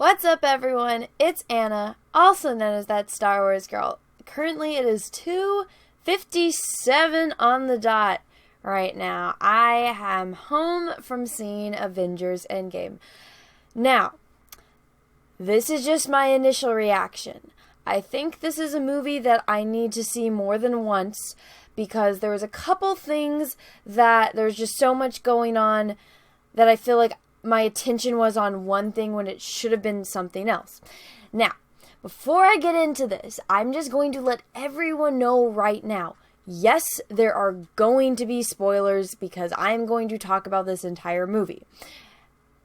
What's up, everyone? It's Anna, also known as that Star Wars girl. Currently, it is 2:57 on the dot right now. I am home from seeing Avengers Endgame. Now, this is just my initial reaction. I think this is a movie that I need to see more than once because there was a couple things that there's just so much going on that I feel like my attention was on one thing when it should have been something else. Now, before I get into this, I'm just going to let everyone know right now. Yes, there are going to be spoilers because I'm going to talk about this entire movie.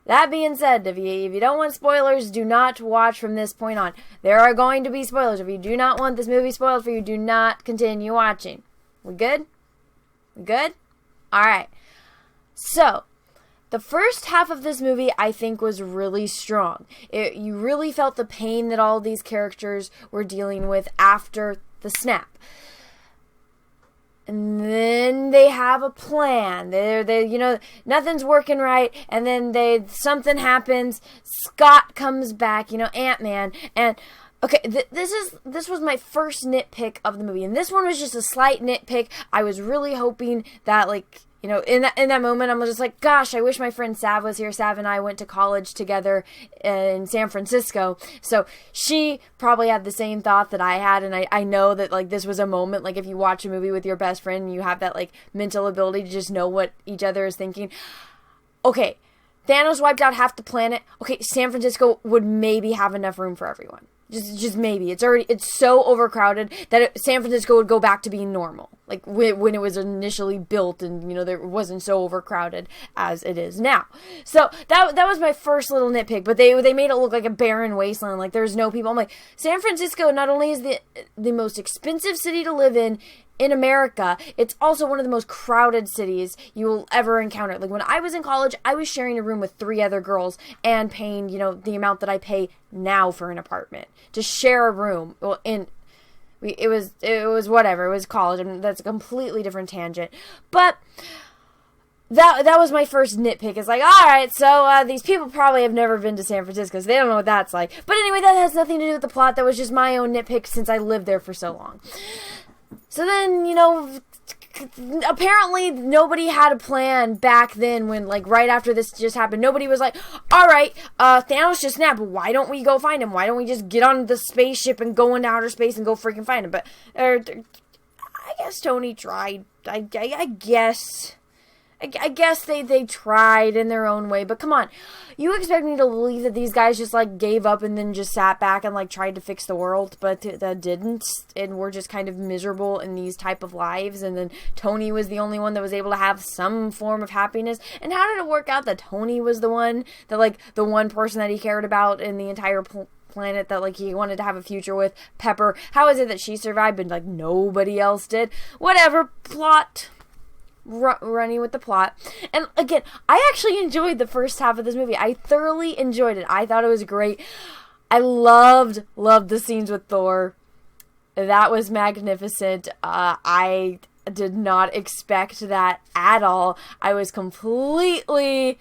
That being said, if you don't want spoilers, do not watch from this point on. There are going to be spoilers. If you do not want this movie spoiled for you, do not continue watching. We good? We good? Alright. So, the first half of this movie, I think, was really strong. You really felt the pain that all these characters were dealing with after the snap. And then they have a plan. They nothing's working right. And then something happens. Scott comes back, Ant-Man. And okay, this was my first nitpick of the movie. And this one was just a slight nitpick. I was really hoping that, in that moment, I was just like, gosh, I wish my friend Sav was here. Sav and I went to college together in San Francisco. So she probably had the same thought that I had. And I know that, this was a moment, if you watch a movie with your best friend, you have that, mental ability to just know what each other is thinking. Okay, Thanos wiped out half the planet. Okay, San Francisco would maybe have enough room for everyone. Just maybe. It's so overcrowded that San Francisco would go back to being normal. When it was initially built and, there wasn't so overcrowded as it is now. So that was my first little nitpick, but they made it look like a barren wasteland. There's no people. I'm like, San Francisco not only is the most expensive city to live in America, it's also one of the most crowded cities you will ever encounter. When I was in college, I was sharing a room with 3 other girls and paying, the amount that I pay now for an apartment to share a room. Well, it was whatever. It was college, and that's a completely different tangent. But that was my first nitpick. It's alright, so these people probably have never been to San Francisco, so they don't know what that's like. But anyway, that has nothing to do with the plot. That was just my own nitpick since I lived there for so long. So then, apparently nobody had a plan back then when, right after this just happened. Nobody was like, alright, Thanos just snapped. Why don't we go find him? Why don't we just get on the spaceship and go into outer space and go freaking find him? But, I guess Tony tried. I guess they tried in their own way, but come on. You expect me to believe that these guys just, gave up and then just sat back and, tried to fix the world, but that didn't, and we're just kind of miserable in these type of lives, and then Tony was the only one that was able to have some form of happiness, and how did it work out that Tony was the one that, the one person that he cared about in the entire planet that, he wanted to have a future with? Pepper. How is it that she survived, but, nobody else did? Whatever. Plot. Running with the plot. And again, I actually enjoyed the first half of this movie. I thoroughly enjoyed it. I thought it was great. I loved the scenes with Thor. That was magnificent. I did not expect that at all. I was completely,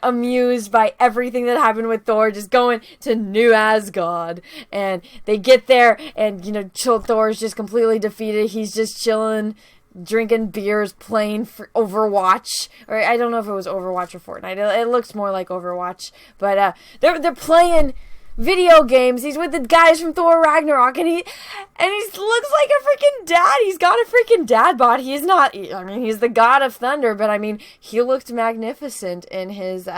amused by everything that happened with Thor just going to New Asgard. And they get there and, Thor's just completely defeated. He's just chilling, drinking beers, playing for Overwatch, or I don't know if it was Overwatch or Fortnite. It looks more like Overwatch, but they're playing video games. He's with the guys from Thor Ragnarok, and he looks like a freaking dad. He's got a freaking dad bod. He's not. He's the god of thunder, but he looked magnificent in his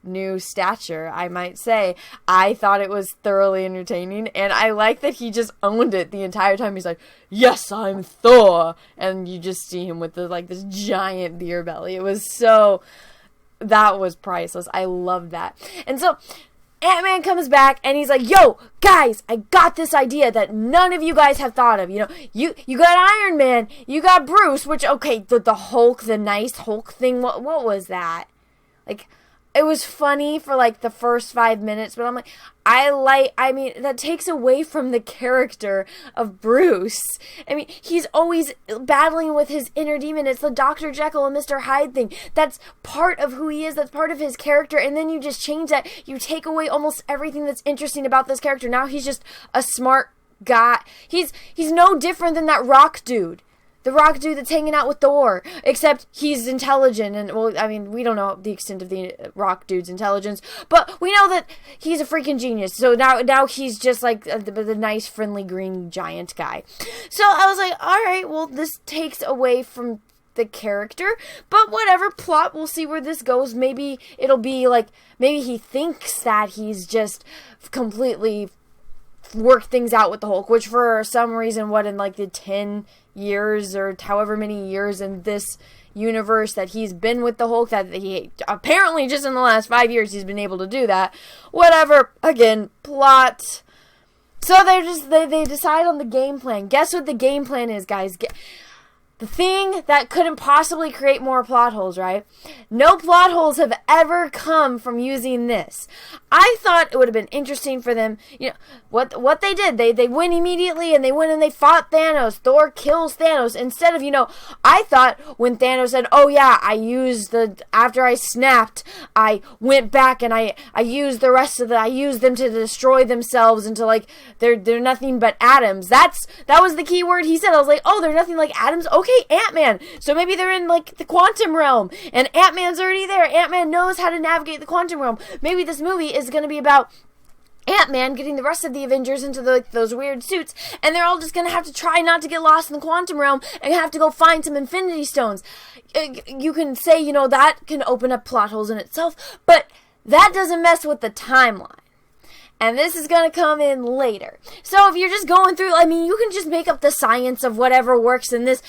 new stature, I might say. I thought it was thoroughly entertaining, and I like that he just owned it the entire time. He's like, yes, I'm Thor, and you just see him with this giant beer belly. That was priceless. I loved that. And so Ant-Man comes back, and he's like, yo, guys, I got this idea that none of you guys have thought of. You got Iron Man, you got Bruce, which, okay, the Hulk, the nice Hulk thing, what was that? it was funny for like the first 5 minutes, but I'm like, I mean, that takes away from the character of Bruce. I mean, he's always battling with his inner demon. It's the Dr. Jekyll and Mr. Hyde thing. That's part of who he is. That's part of his character. And then you just change that. You take away almost everything that's interesting about this character. Now he's just a smart guy. He's no different than that rock dude. The rock dude that's hanging out with Thor, except he's intelligent, and, well, I mean, we don't know the extent of the rock dude's intelligence, but we know that he's a freaking genius, so now he's just, like, the nice, friendly, green giant guy. So I was like, alright, well, this takes away from the character, but whatever, plot, we'll see where this goes. Maybe it'll be, like, maybe he thinks that he's just completely work things out with the Hulk, which for some reason, in like the 10 years or however many years in this universe that he's been with the Hulk, that he apparently just in the last 5 years he's been able to do that. Whatever, again, plot. So they decide on the game plan. Guess what the game plan is, guys? The thing that couldn't possibly create more plot holes, right? No plot holes have ever come from using this. I thought it would have been interesting for them, you know, what they did. They win immediately, and they went and they fought Thanos. Thor kills Thanos. Instead of, you know, I thought when Thanos said, oh yeah, after I snapped, I went back and I used I used them to destroy themselves into, like, they're nothing but atoms. That was the key word he said. I was like, oh, they're nothing like atoms? Okay, Ant-Man. So maybe they're in, like, the quantum realm, and Ant-Man's already there. Ant-Man knows how to navigate the quantum realm. Maybe this movie is going to be about Ant-Man getting the rest of the Avengers into those weird suits, and they're all just going to have to try not to get lost in the quantum realm and have to go find some Infinity Stones. You can say, you know, that can open up plot holes in itself, but that doesn't mess with the timeline. And this is going to come in later. So if you're just going through, I mean, you can just make up the science of whatever works in this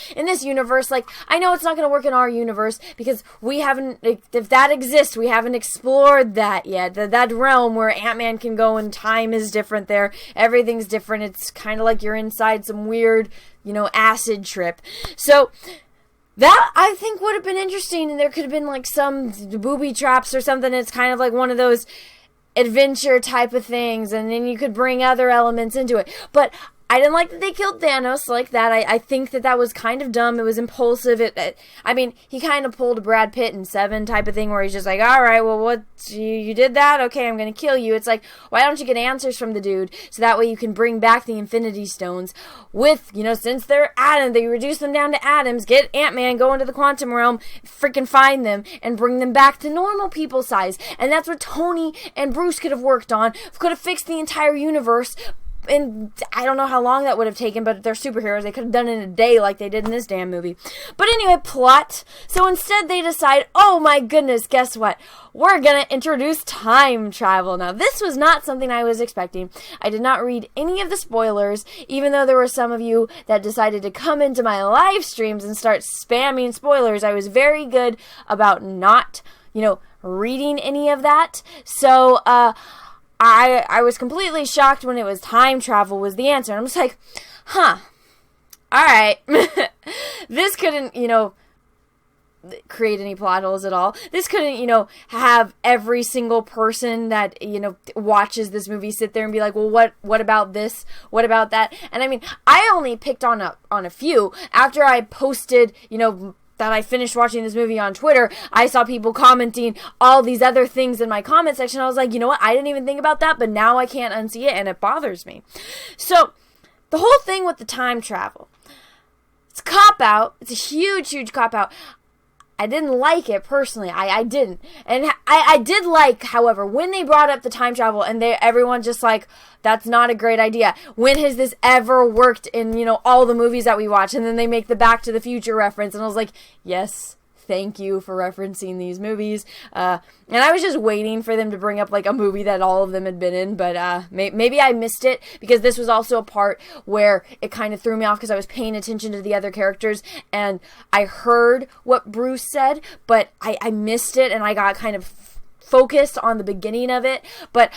universe. Like, I know it's not going to work in our universe because we haven't, if that exists, we haven't explored that yet. That realm where Ant-Man can go and time is different there. Everything's different. It's kind of like you're inside some weird, you know, acid trip. So that, I think, would have been interesting. And there could have been, like, some booby traps or something. It's kind of like one of those adventure type of things, and then you could bring other elements into it. But I didn't like that they killed Thanos like that. I think that was kind of dumb. It was impulsive. I mean, he kind of pulled a Brad Pitt in Seven type of thing where he's just like, all right, well, what, you did that? Okay, I'm going to kill you. It's like, why don't you get answers from the dude so that way you can bring back the Infinity Stones with, you know, since they're atoms, they reduce them down to atoms, get Ant-Man, go into the quantum realm, freaking find them, and bring them back to normal people size. And that's what Tony and Bruce could have worked on, could have fixed the entire universe. And I don't know how long that would have taken, but they're superheroes. They could have done it in a day like they did in this damn movie. But anyway, plot. So instead they decide, oh my goodness, guess what? We're going to introduce time travel. Now, this was not something I was expecting. I did not read any of the spoilers, even though there were some of you that decided to come into my live streams and start spamming spoilers. I was very good about not, you know, reading any of that. So, I was completely shocked when it was time travel was the answer. And I'm just like, huh, alright. This couldn't, you know, create any plot holes at all. This couldn't, you know, have every single person that, you know, watches this movie sit there and be like, well, what about this? What about that? And I mean, I only picked on a few. After I posted, you know, that I finished watching this movie on Twitter, I saw people commenting all these other things in my comment section. I was like, you know what? I didn't even think about that, but now I can't unsee it, and it bothers me. So, the whole thing with the time travel, it's a cop-out. It's a huge, huge cop-out. I didn't like it personally. I didn't. And I did like, however, when they brought up the time travel and everyone just like, that's not a great idea. When has this ever worked in, you know, all the movies that we watch? And then they make the Back to the Future reference. And I was like, yes, thank you for referencing these movies. And I was just waiting for them to bring up like a movie that all of them had been in. But maybe I missed it because this was also a part where it kind of threw me off because I was paying attention to the other characters. And I heard what Bruce said, but I missed it. And I got kind of focused on the beginning of it. But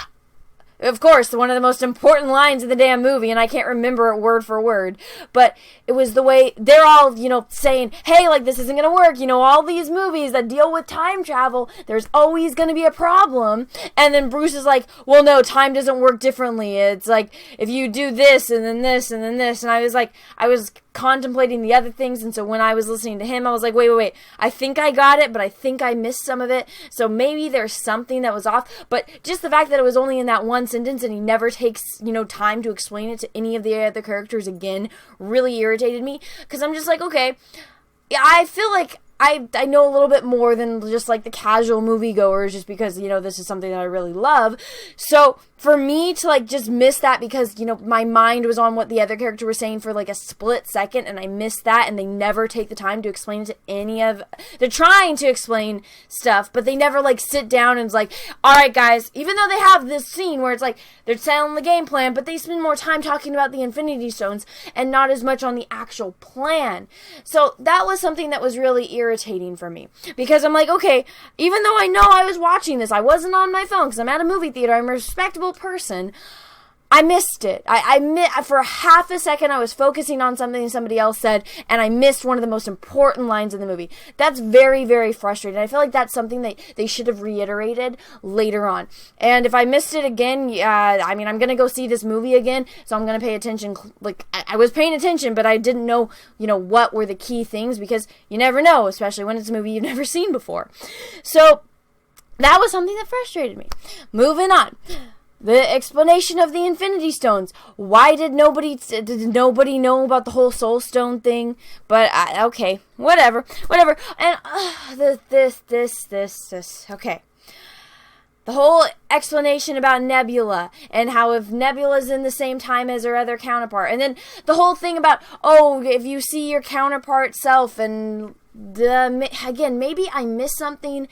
of course, one of the most important lines in the damn movie, and I can't remember it word for word, but it was the way they're all, saying, hey, like, this isn't gonna work, all these movies that deal with time travel, there's always gonna be a problem, and then Bruce is like, well, no, time doesn't work differently, it's like, if you do this, and then this, and then this, and I was contemplating the other things, and so when I was listening to him, I was like, wait, I think I got it, but I think I missed some of it, so maybe there's something that was off, but just the fact that it was only in that one sentence, and he never takes, time to explain it to any of the other characters again, really irritated me, because I'm just like, okay, I feel like I know a little bit more than just like the casual moviegoers, just because, this is something that I really love. So for me to like just miss that because, my mind was on what the other character was saying for like a split second, and I missed that, and they never take the time to explain it to they're trying to explain stuff, but they never like sit down and it's like, alright guys, even though they have this scene where it's like, they're telling the game plan, but they spend more time talking about the Infinity Stones and not as much on the actual plan. So that was something that was really irritating for me, because I'm like, okay, even though I know I was watching this, I wasn't on my phone because I'm at a movie theater, I'm a respectable person, I missed it. For half a second I was focusing on something somebody else said, and I missed one of the most important lines in the movie. That's very, very frustrating. I feel like that's something that they should have reiterated later on. And if I missed it again, I'm going to go see this movie again, so I'm going to pay attention. Like, I was paying attention, but I didn't know, what were the key things, because you never know, especially when it's a movie you've never seen before. So that was something that frustrated me. Moving on. The explanation of the Infinity Stones. Why did nobody know about the whole Soul Stone thing? But, okay, whatever. And, this. Okay. The whole explanation about Nebula, and how if Nebula's in the same time as her other counterpart. And then the whole thing about, if you see your counterpart self, and again, maybe I missed something.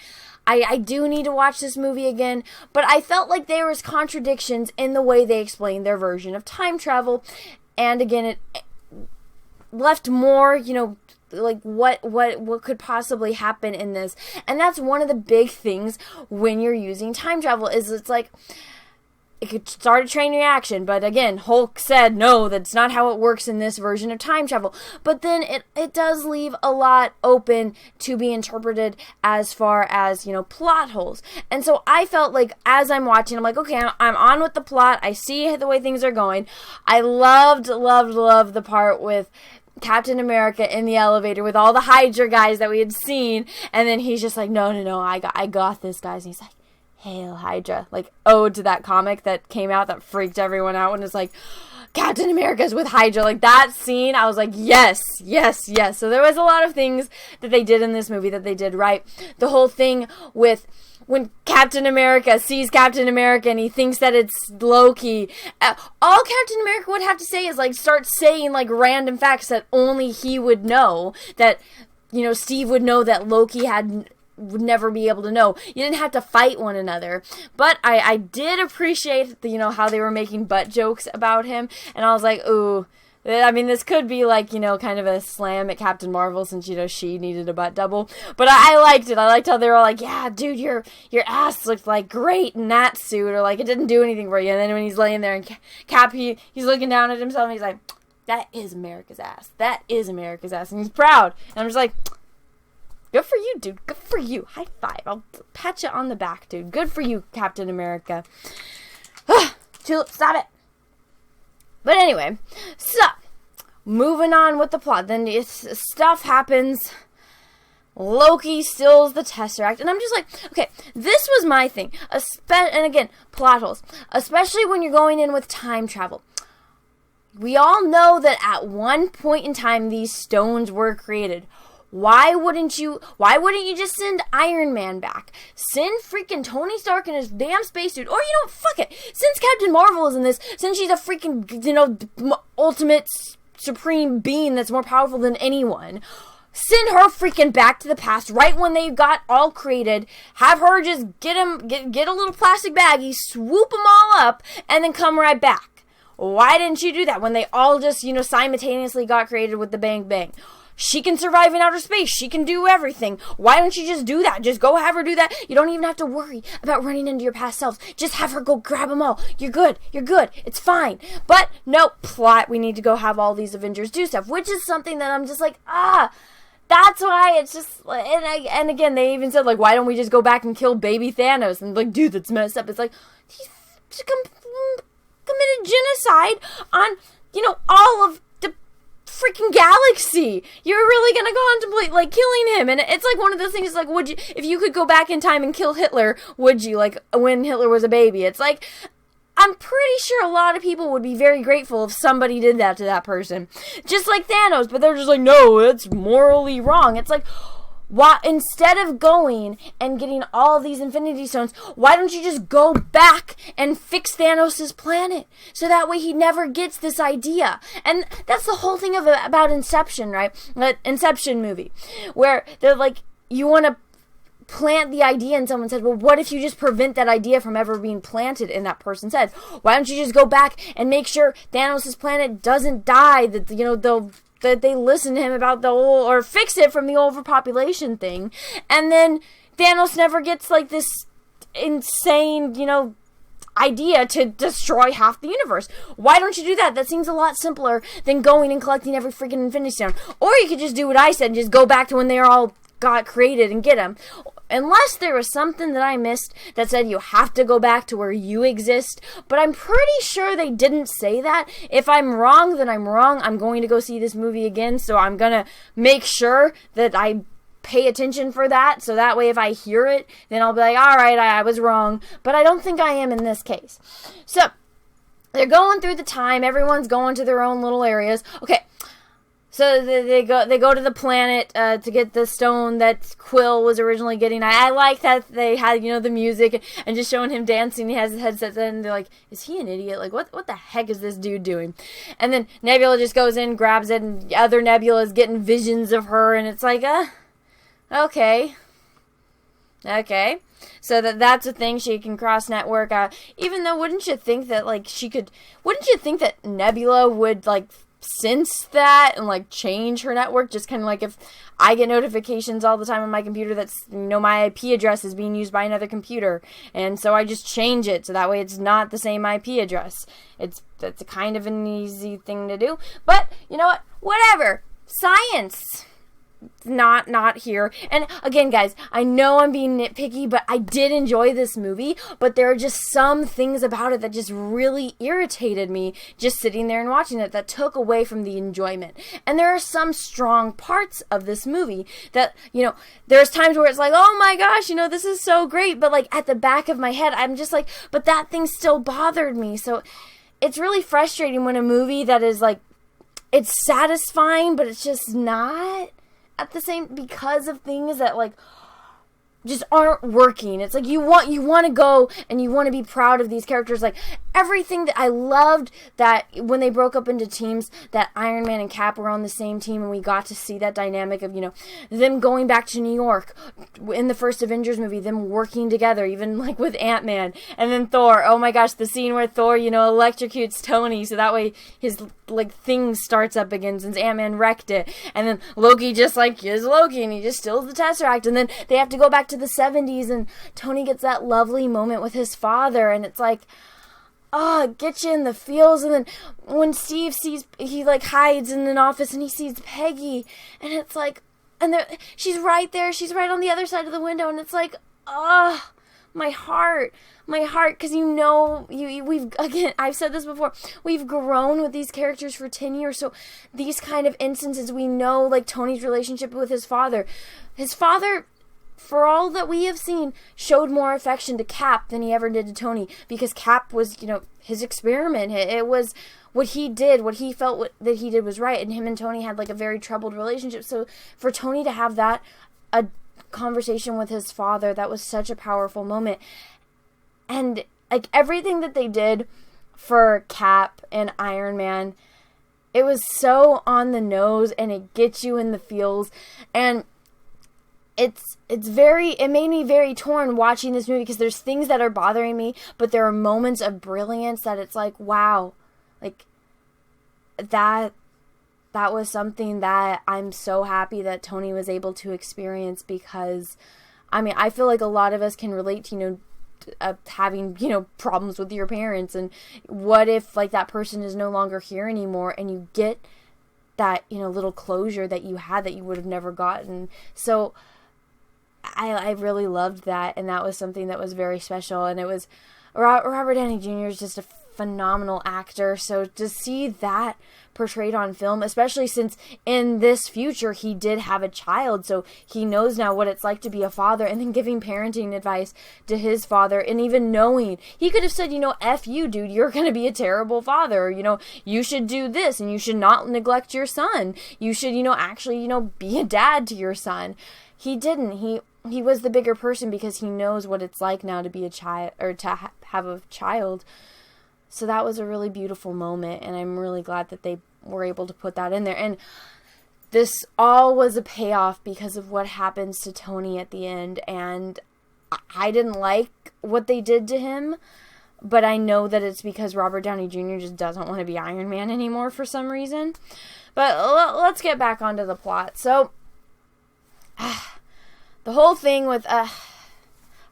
I do need to watch this movie again, but I felt like there was contradictions in the way they explained their version of time travel, and again, it left more, like what could possibly happen in this, and that's one of the big things when you're using time travel, is it's like, it could start a train reaction, but again, Hulk said, no, that's not how it works in this version of time travel. But then it does leave a lot open to be interpreted as far as, plot holes. And so I felt like, as I'm watching, I'm like, okay, I'm on with the plot. I see the way things are going. I loved the part with Captain America in the elevator with all the Hydra guys that we had seen. And then he's just like, no, I got this, guys. And he's like, Hail Hydra, like ode to that comic that came out that freaked everyone out when it's like, Captain America's with Hydra. Like, that scene, I was like, yes. So there was a lot of things that they did in this movie that they did right. The whole thing with when Captain America sees Captain America and he thinks that it's Loki, all Captain America would have to say is like start saying like random facts that only he would know, that Steve would know that Loki would never be able to know. You didn't have to fight one another. But I did appreciate how they were making butt jokes about him, and I was like, ooh, I mean, this could be like, kind of a slam at Captain Marvel, since, she needed a butt double. But I liked it. I liked how they were like, yeah, dude, your ass looked like great in that suit, or like it didn't do anything for you. And then when he's laying there and Cap, he's looking down at himself and he's like, that is America's ass. That is America's ass. And he's proud. And I'm just like, good for you, dude. Good for you. High five. I'll pat you on the back, dude. Good for you, Captain America. Tulip, stop it. But anyway, so, moving on with the plot. Then stuff happens. Loki steals the Tesseract. And I'm just like, okay, this was my thing. And again, plot holes. Especially when you're going in with time travel. We all know that at one point in time, these stones were created. Why wouldn't you just send Iron Man back? Send freaking Tony Stark and his damn spacesuit. Or, fuck it. Since Captain Marvel is in this, since she's a freaking, ultimate supreme being that's more powerful than anyone, send her freaking back to the past right when they got all created. Have her just get a little plastic baggie, swoop them all up, and then come right back. Why didn't you do that when they all just, simultaneously got created with the bang bang? She can survive in outer space. She can do everything. Why don't you just do that? Just go have her do that. You don't even have to worry about running into your past selves. Just have her go grab them all. You're good. You're good. It's fine. But no, plot. We need to go have all these Avengers do stuff, which is something that I'm just like, that's why it's just, and again, they even said, like, why don't we just go back and kill baby Thanos? And like, dude, that's messed up. It's like, he committed genocide on, all of the freaking galaxy. You're really gonna contemplate, like, killing him? And it's like one of those things, like, would you, if you could go back in time and kill Hitler, would you, like, when Hitler was a baby? It's like, I'm pretty sure a lot of people would be very grateful if somebody did that to that person. Just like Thanos, but they're just like, no, it's morally wrong. It's like, why, instead of going and getting all these Infinity Stones, why don't you just go back and fix Thanos' planet? So that way he never gets this idea. And that's the whole thing about Inception, right? That Inception movie. Where they're like, you want to plant the idea, and someone said, well, what if you just prevent that idea from ever being planted in that person's head? Why don't you just go back and make sure Thanos' planet doesn't die, that, that they listen to him about the whole, or fix it from the overpopulation thing, and then Thanos never gets, like, this insane, idea to destroy half the universe. Why don't you do that? That seems a lot simpler than going and collecting every freaking Infinity Stone. Or you could just do what I said and just go back to when they all got created and get them. Unless there was something that I missed that said you have to go back to where you exist. But I'm pretty sure they didn't say that. If I'm wrong, then I'm wrong. I'm going to go see this movie again, so I'm gonna make sure that I pay attention for that. So that way if I hear it, then I'll be like, alright, I was wrong. But I don't think I am in this case. So, they're going through the time. Everyone's going to their own little areas. Okay. So they go to the planet to get the stone that Quill was originally getting. I like that they had, the music and just showing him dancing. He has his headset in, and they're like, is he an idiot? Like, what the heck is this dude doing? And then Nebula just goes in, grabs it, and the other Nebula's getting visions of her, and it's like, okay. So that's a thing, she can cross network. Even though, wouldn't you think that, like, wouldn't you think that Nebula would, like, sense that and, like, change her network? Just kind of like if I get notifications all the time on my computer that's, my IP address is being used by another computer, and so I just change it so that way it's not the same IP address. That's a kind of an easy thing to do, but you know what? Whatever. Science. Not here. And again, guys, I know I'm being nitpicky, but I did enjoy this movie, but there are just some things about it that just really irritated me just sitting there and watching it, that took away from the enjoyment. And there are some strong parts of this movie that, there's times where it's like, oh my gosh, this is so great, but like at the back of my head, I'm just like, but that thing still bothered me. So it's really frustrating when a movie that is like, it's satisfying, but it's just not at the same, because of things that like just aren't working. It's like you want to go and you want to be proud of these characters. Like everything that I loved, that when they broke up into teams, that Iron Man and Cap were on the same team, and we got to see that dynamic of, them going back to New York in the first Avengers movie, them working together, even like with Ant-Man, and then Thor. Oh my gosh, the scene where Thor, electrocutes Tony so that way his like thing starts up again since Ant-Man wrecked it, and then Loki just like is Loki and he just steals the Tesseract, and then they have to go back to the 70s and Tony gets that lovely moment with his father, and it's like, it gets you in the feels. And then when Steve he like hides in an office and he sees Peggy, and it's like, and she's right there, she's right on the other side of the window, and it's like, my heart, because we've, again, I've said this before, we've grown with these characters for 10 years, so these kind of instances, we know, like Tony's relationship with his father, for all that we have seen, showed more affection to Cap than he ever did to Tony, because Cap was, his experiment. It was what he did, what he felt that he did was right, and him and Tony had like a very troubled relationship. So for Tony to have a conversation with his father, that was such a powerful moment. And like everything that they did for Cap and Iron Man, it was so on the nose, and it gets you in the feels, and it made me very torn watching this movie, because there's things that are bothering me, but there are moments of brilliance that it's like, wow, like that that was something that I'm so happy that Tony was able to experience, because, I mean, I feel like a lot of us can relate to, having, problems with your parents, and what if, like, that person is no longer here anymore, and you get that, little closure that you had that you would have never gotten. So I really loved that, and that was something that was very special, and it was, Robert Downey Jr. is just a phenomenal actor, so to see that portrayed on film, especially since in this future he did have a child, so he knows now what it's like to be a father, and then giving parenting advice to his father, and even knowing, he could have said, F you, dude, you're gonna be a terrible father, you should do this, and you should not neglect your son, you should, actually, be a dad to your son. He didn't. He was the bigger person, because he knows what it's like now to be a child, or to have a child. So that was a really beautiful moment, and I'm really glad that they were able to put that in there. And this all was a payoff because of what happens to Tony at the end, and I didn't like what they did to him, but I know that it's because Robert Downey Jr. just doesn't want to be Iron Man anymore for some reason. But let's get back onto the plot. So, the whole thing with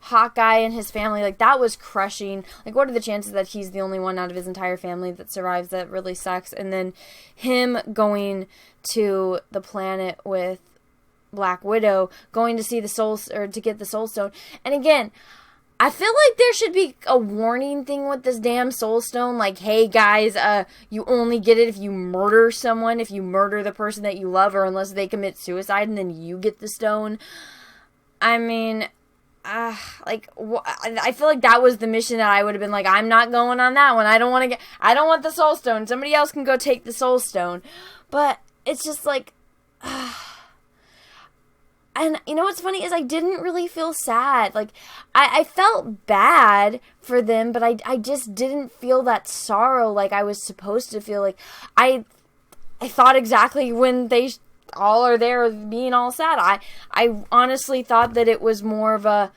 Hawkeye and his family, like, that was crushing. Like, what are the chances that he's the only one out of his entire family that survives? That really sucks. And then him going to the planet with Black Widow, going to see the soul, or to get the Soul Stone. And again, I feel like there should be a warning thing with this damn Soul Stone. Like, hey guys, you only get it if you murder someone, if you murder the person that you love, or unless they commit suicide, and then you get the stone. I mean, I feel like that was the mission that I would have been like, I'm not going on that one. I don't want the Soul Stone. Somebody else can go take the Soul Stone. But it's just like, and what's funny is I didn't really feel sad. Like, I felt bad for them, but I just didn't feel that sorrow like I was supposed to feel. Like, I thought exactly when they all are there being all sad. I honestly thought that it was more of a,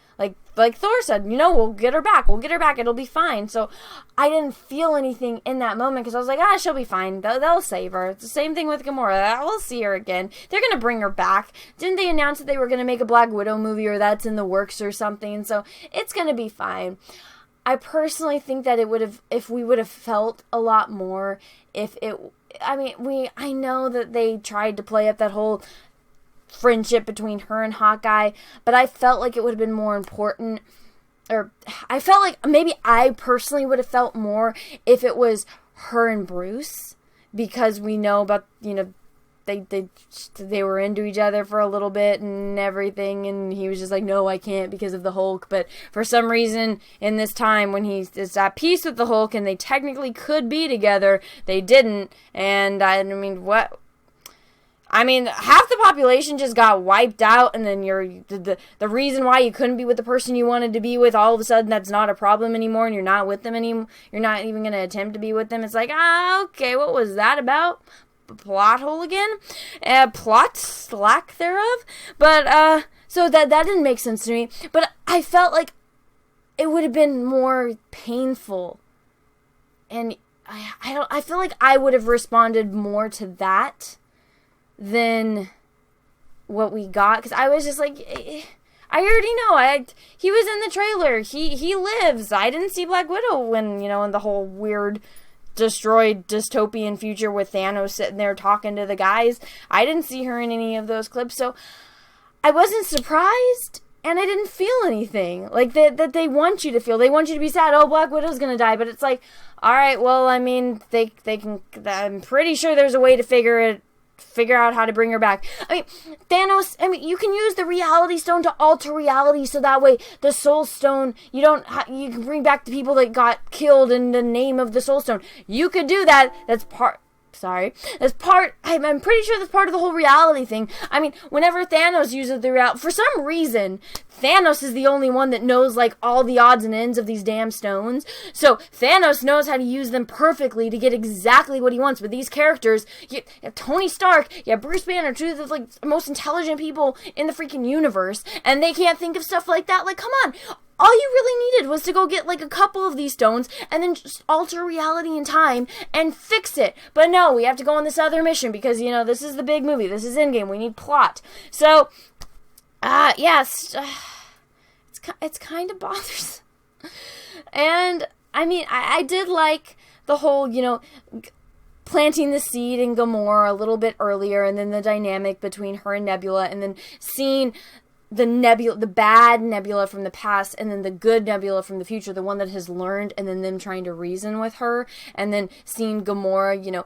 like Thor said, we'll get her back, it'll be fine. So I didn't feel anything in that moment, because I was like, she'll be fine, they'll save her. It's the same thing with Gamora, we'll see her again, they're gonna bring her back. Didn't they announce that they were gonna make a Black Widow movie, or that's in the works or something? So it's gonna be fine. I personally think that if we would have felt a lot more, I know that they tried to play up that whole friendship between her and Hawkeye, but I felt like it would have been more important, or I felt like maybe I personally would have felt more if it was her and Bruce, because we know about, they were into each other for a little bit and everything, and he was just like, no, I can't because of the Hulk. But for some reason in this time when he is at peace with the Hulk and they technically could be together, they didn't. And half the population just got wiped out, and then the reason why you couldn't be with the person you wanted to be with, all of a sudden that's not a problem anymore, and you're not with them anymore. You're not even going to attempt to be with them. It's like, okay, what was that about? Plot hole again? Plot lack thereof? But, so that didn't make sense to me. But I felt like it would have been more painful. And I feel like I would have responded more to that than what we got, because I was just like, I already know, he was in the trailer, he lives. I didn't see Black Widow when, in the whole weird destroyed dystopian future with Thanos sitting there talking to the guys. I didn't see her in any of those clips, so I wasn't surprised, and I didn't feel anything like that they want you to feel. They want you to be sad, Black Widow's gonna die, but it's like, alright, well, they can, I'm pretty sure there's a way to figure out how to bring her back. Thanos, you can use the reality stone to alter reality, so that way the Soul Stone, you can bring back the people that got killed in the name of the Soul Stone. You could do that. I'm pretty sure that's part of the whole reality thing. Whenever Thanos uses the reality, for some reason, Thanos is the only one that knows, all the odds and ends of these damn stones. So Thanos knows how to use them perfectly to get exactly what he wants. But these characters, you have Tony Stark, you have Bruce Banner, two of the most intelligent people in the freaking universe, and they can't think of stuff like that. Come on. all you really needed was to go get like a couple of these stones and then just alter reality and time and fix it. But no, we have to go on this other mission because, you know, this is the big movie. This is Endgame. We need plot. So, yes, it's kind of bothersome. And, I mean, I did like the whole, you know, planting the seed in Gamora a little bit earlier, and then the dynamic between her and Nebula, and then seeing the bad Nebula from the past, and then the good Nebula from the future, the one that has learned, and then them trying to reason with her, and then seeing Gamora, you know,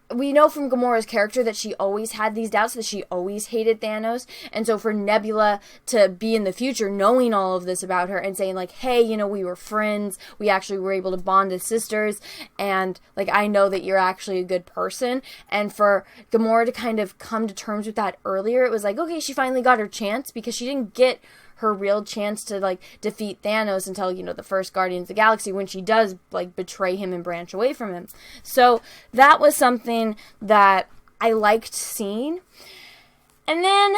we know from Gamora's character that she always had these doubts, that she always hated Thanos, and so for Nebula to be in the future knowing all of this about her and saying like, hey, you know, we were friends, we actually were able to bond as sisters, and like, I know that you're actually a good person, and for Gamora to kind of come to terms with that earlier, it was like, okay, she finally got her chance, because she didn't get her real chance to, like, defeat Thanos until, you know, the first Guardians of the Galaxy, when she does, like, betray him and branch away from him. So, that was something that I liked seeing. And then,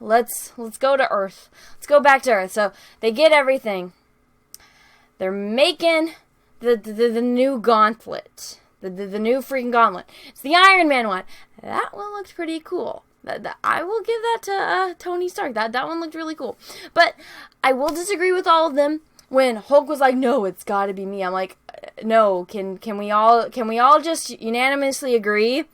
let's go to Earth. Let's go back to Earth. So, they get everything. They're making the new gauntlet. The new freaking gauntlet. It's the Iron Man one. That one looked pretty cool. I will give that to Tony Stark. That one looked really cool. But I will disagree with all of them. When Hulk was like, no, it's got to be me. I'm like, no. Can we all just unanimously agree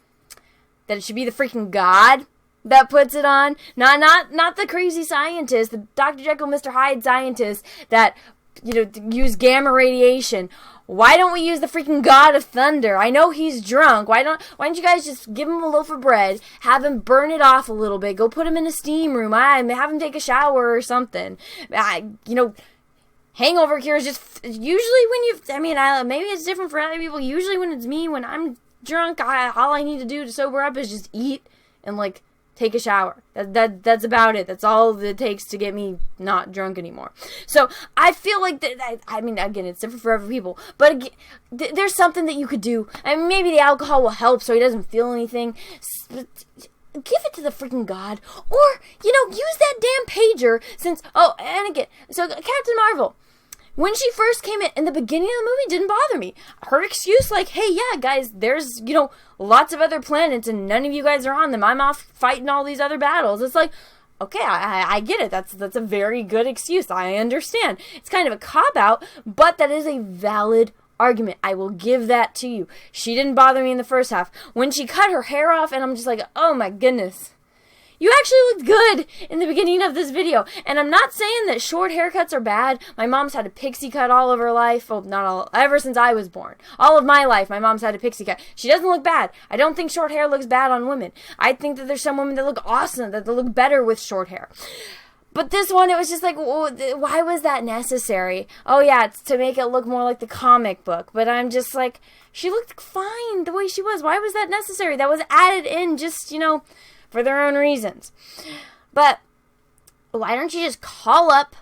that it should be the freaking God that puts it on? Not the crazy scientist, the Dr. Jekyll, Mr. Hyde scientist that, you know, use gamma radiation. Why don't we use the freaking God of Thunder? I know he's drunk. Why don't you guys just give him a loaf of bread, have him burn it off a little bit, go put him in a steam room, have him take a shower or something. You know, hangover cure is just usually when maybe it's different for other people. Usually when it's me, when I'm drunk, all I need to do to sober up is just eat and like take a shower. That's about it. That's all it takes to get me not drunk anymore. So I feel like I mean, again, it's different for other people, but again, there's something that you could do. I mean, maybe the alcohol will help so he doesn't feel anything. Give it to the freaking God, or, you know, use that damn pager. And again, so Captain Marvel, when she first came in the beginning of the movie, didn't bother me. Her excuse, like, hey, yeah, guys, there's, you know, lots of other planets and none of you guys are on them. I'm off fighting all these other battles. It's like, okay, I get it. That's a very good excuse. I understand. It's kind of a cop-out, but that is a valid argument. I will give that to you. She didn't bother me in the first half. When she cut her hair off, and I'm just like, oh my goodness. You actually looked good in the beginning of this video. And I'm not saying that short haircuts are bad. My mom's had a pixie cut all of her life. Well, not all, ever since I was born. All of my life, my mom's had a pixie cut. She doesn't look bad. I don't think short hair looks bad on women. I think that there's some women that look awesome, that they look better with short hair. But this one, it was just like, why was that necessary? Oh yeah, it's to make it look more like the comic book. But I'm just like, she looked fine the way she was. Why was that necessary? That was added in just, you know, for their own reasons. But why don't you just call up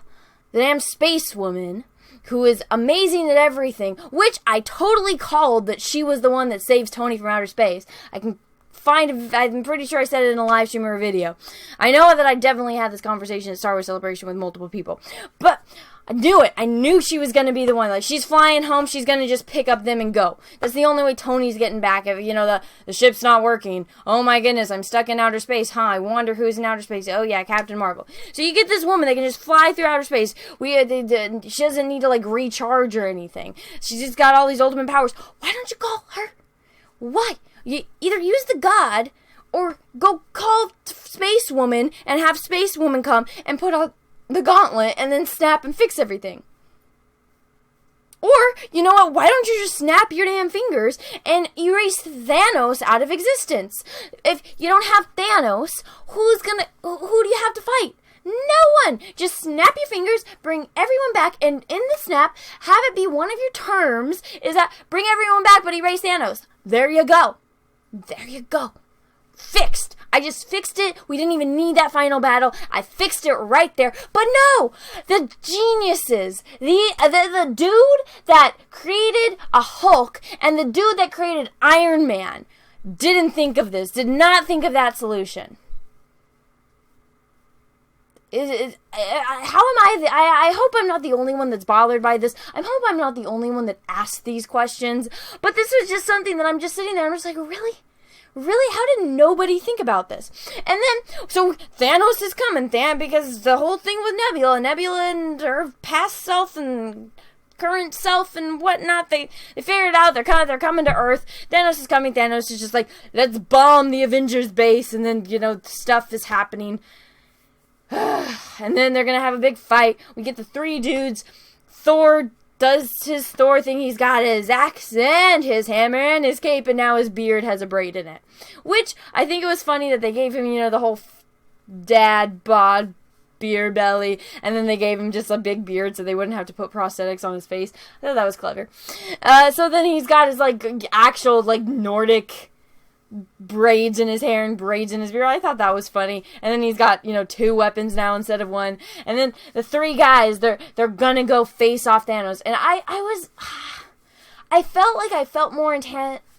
the damn space woman, who is amazing at everything, which I totally called that she was the one that saves Tony from outer space. I'm pretty sure I said it in a live stream or a video. I know that I definitely had this conversation at Star Wars Celebration with multiple people. But I knew it. I knew she was going to be the one. Like, she's flying home. She's going to just pick up them and go. That's the only way Tony's getting back. If, you know, the ship's not working. Oh my goodness, I'm stuck in outer space. I wonder who's in outer space. Oh yeah, Captain Marvel. So you get this woman that can just fly through outer space. She doesn't need to, like, recharge or anything. She's just got all these ultimate powers. Why don't you call her? Why? You either use the God or go call Space Woman and have Space Woman come and put on the gauntlet and then snap and fix everything. Or, you know what, why don't you just snap your damn fingers and erase Thanos out of existence? If you don't have Thanos, who do you have to fight? No one! Just snap your fingers, bring everyone back, and in the snap, have it be one of your terms is that bring everyone back but erase Thanos. There you go. There you go. Fixed. I just fixed it. We didn't even need that final battle. I fixed it right there. But no! The geniuses, the dude that created a Hulk and the dude that created Iron Man didn't think of this, did not think of that solution. I hope I'm not the only one that's bothered by this. I hope I'm not the only one that asked these questions. But this was just something that I'm just sitting there and I'm just like, really? Really? How did nobody think about this? And then, so Thanos is coming, because the whole thing with Nebula and her past self and current self and whatnot, they figured it out. They're coming to Earth. Thanos is coming. Thanos is just like, let's bomb the Avengers base, and then, stuff is happening. And then they're gonna have a big fight. We get the three dudes. Thor does his Thor thing. He's got his axe and his hammer and his cape, and now his beard has a braid in it. Which, I think it was funny that they gave him, the whole dad bod beer belly, and then they gave him just a big beard so they wouldn't have to put prosthetics on his face. I thought that was clever. So then he's got his, actual, Nordic braids in his hair and braids in his beard. I thought that was funny. And then he's got, two weapons now instead of one. And then the three guys, they're gonna go face off Thanos. And I felt like I felt more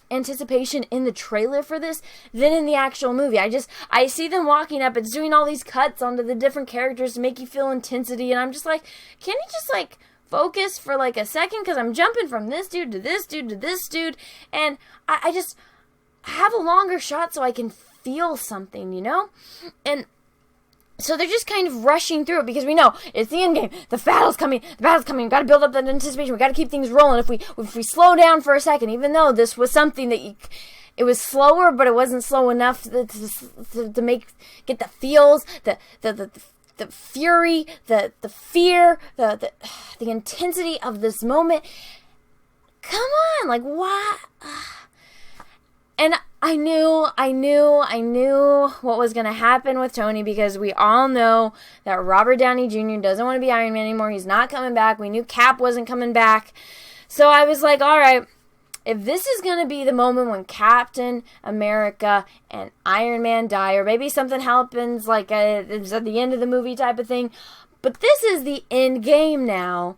anticipation in the trailer for this than in the actual movie. I see them walking up, it's doing all these cuts onto the different characters to make you feel intensity, and I'm just like, can you just focus for a second, because I'm jumping from this dude to this dude to this dude, and I just have a longer shot so I can feel something, and so they're just kind of rushing through it because we know it's the Endgame. The battle's coming. We gotta build up that anticipation. We gotta keep things rolling. If we slow down for a second, even though this was something that it was slower, but it wasn't slow enough to get the feels, the fury, the fear, the intensity of this moment. Come on, what? And I knew what was going to happen with Tony, because we all know that Robert Downey Jr. doesn't want to be Iron Man anymore. He's not coming back. We knew Cap wasn't coming back. So I was like, all right, if this is going to be the moment when Captain America and Iron Man die, or maybe something happens it's at the end of the movie type of thing, but this is the end game now.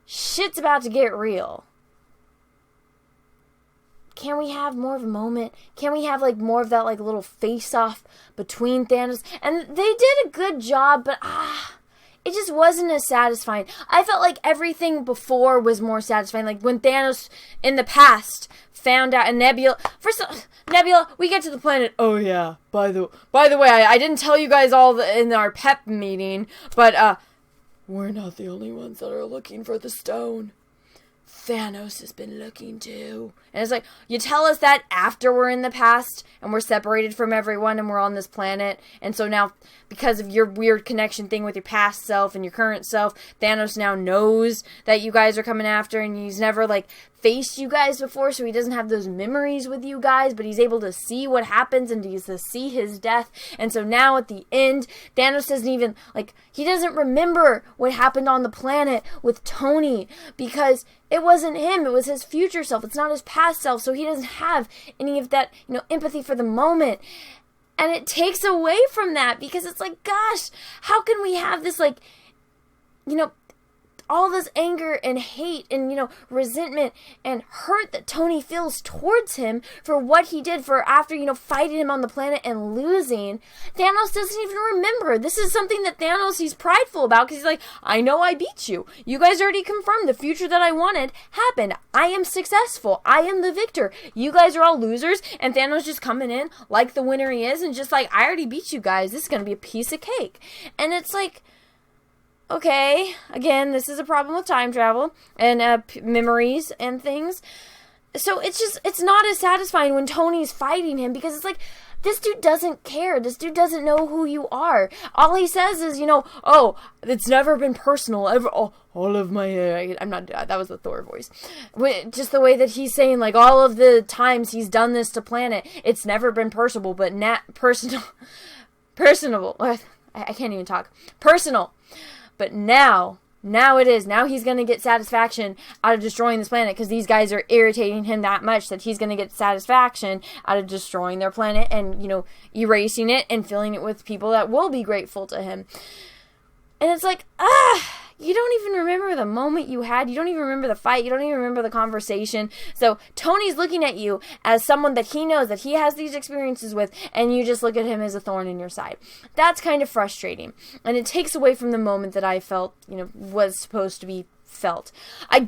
Shit's about to get real. Can we have more of a moment? Can we have more of that little face-off between Thanos? And they did a good job, but it just wasn't as satisfying. I felt like everything before was more satisfying. When Thanos in the past found out, and Nebula, we get to the planet. Oh yeah, by the way, I didn't tell you guys all in our pep meeting, but we're not the only ones that are looking for the stone. Thanos has been looking too. And it's you tell us that after we're in the past and we're separated from everyone and we're on this planet. And so now, because of your weird connection thing with your past self and your current self, Thanos now knows that you guys are coming after, and he's never faced you guys before, so he doesn't have those memories with you guys, but he's able to see what happens and to see his death. And so now at the end, Thanos doesn't even, he doesn't remember what happened on the planet with Tony, because it wasn't him, it was his future self. It's not his past self, so he doesn't have any of that, empathy for the moment. And it takes away from that, because it's gosh, how can we have this, all this anger and hate and, resentment and hurt that Tony feels towards him for what he did for after, fighting him on the planet and losing. Thanos doesn't even remember. This is something that he's prideful about, because he's I know I beat you. You guys already confirmed the future that I wanted happened. I am successful. I am the victor. You guys are all losers, and Thanos just coming in like the winner he is and just I already beat you guys. This is going to be a piece of cake. And it's okay, again, this is a problem with time travel and memories and things. So it's not as satisfying when Tony's fighting him, because it's this dude doesn't care. This dude doesn't know who you are. All he says is, oh, it's never been personal. All of my, I'm not, that was the Thor voice. Just the way that he's saying, all of the times he's done this to planet, it's never been personal, but personal. I can't even talk. Personal. But now it is. Now he's going to get satisfaction out of destroying this planet, because these guys are irritating him that much that he's going to get satisfaction out of destroying their planet and, erasing it and filling it with people that will be grateful to him. And it's you don't even remember the moment you had. You don't even remember the fight. You don't even remember the conversation. So Tony's looking at you as someone that he knows that he has these experiences with, and you just look at him as a thorn in your side. That's kind of frustrating. And it takes away from the moment that I felt, was supposed to be felt. I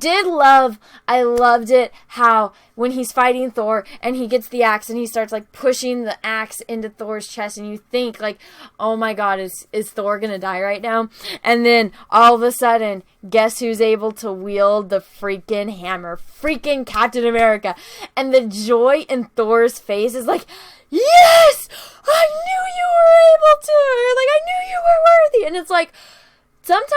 loved it how when he's fighting Thor and he gets the axe and he starts like pushing the axe into Thor's chest, and you think like, oh my god, is Thor gonna die right now? And then all of a sudden, guess who's able to wield the freaking hammer? Freaking Captain America. And the joy in Thor's face is like, yes! I knew you were able to! Or like, I knew you were worthy! And it's like, sometimes,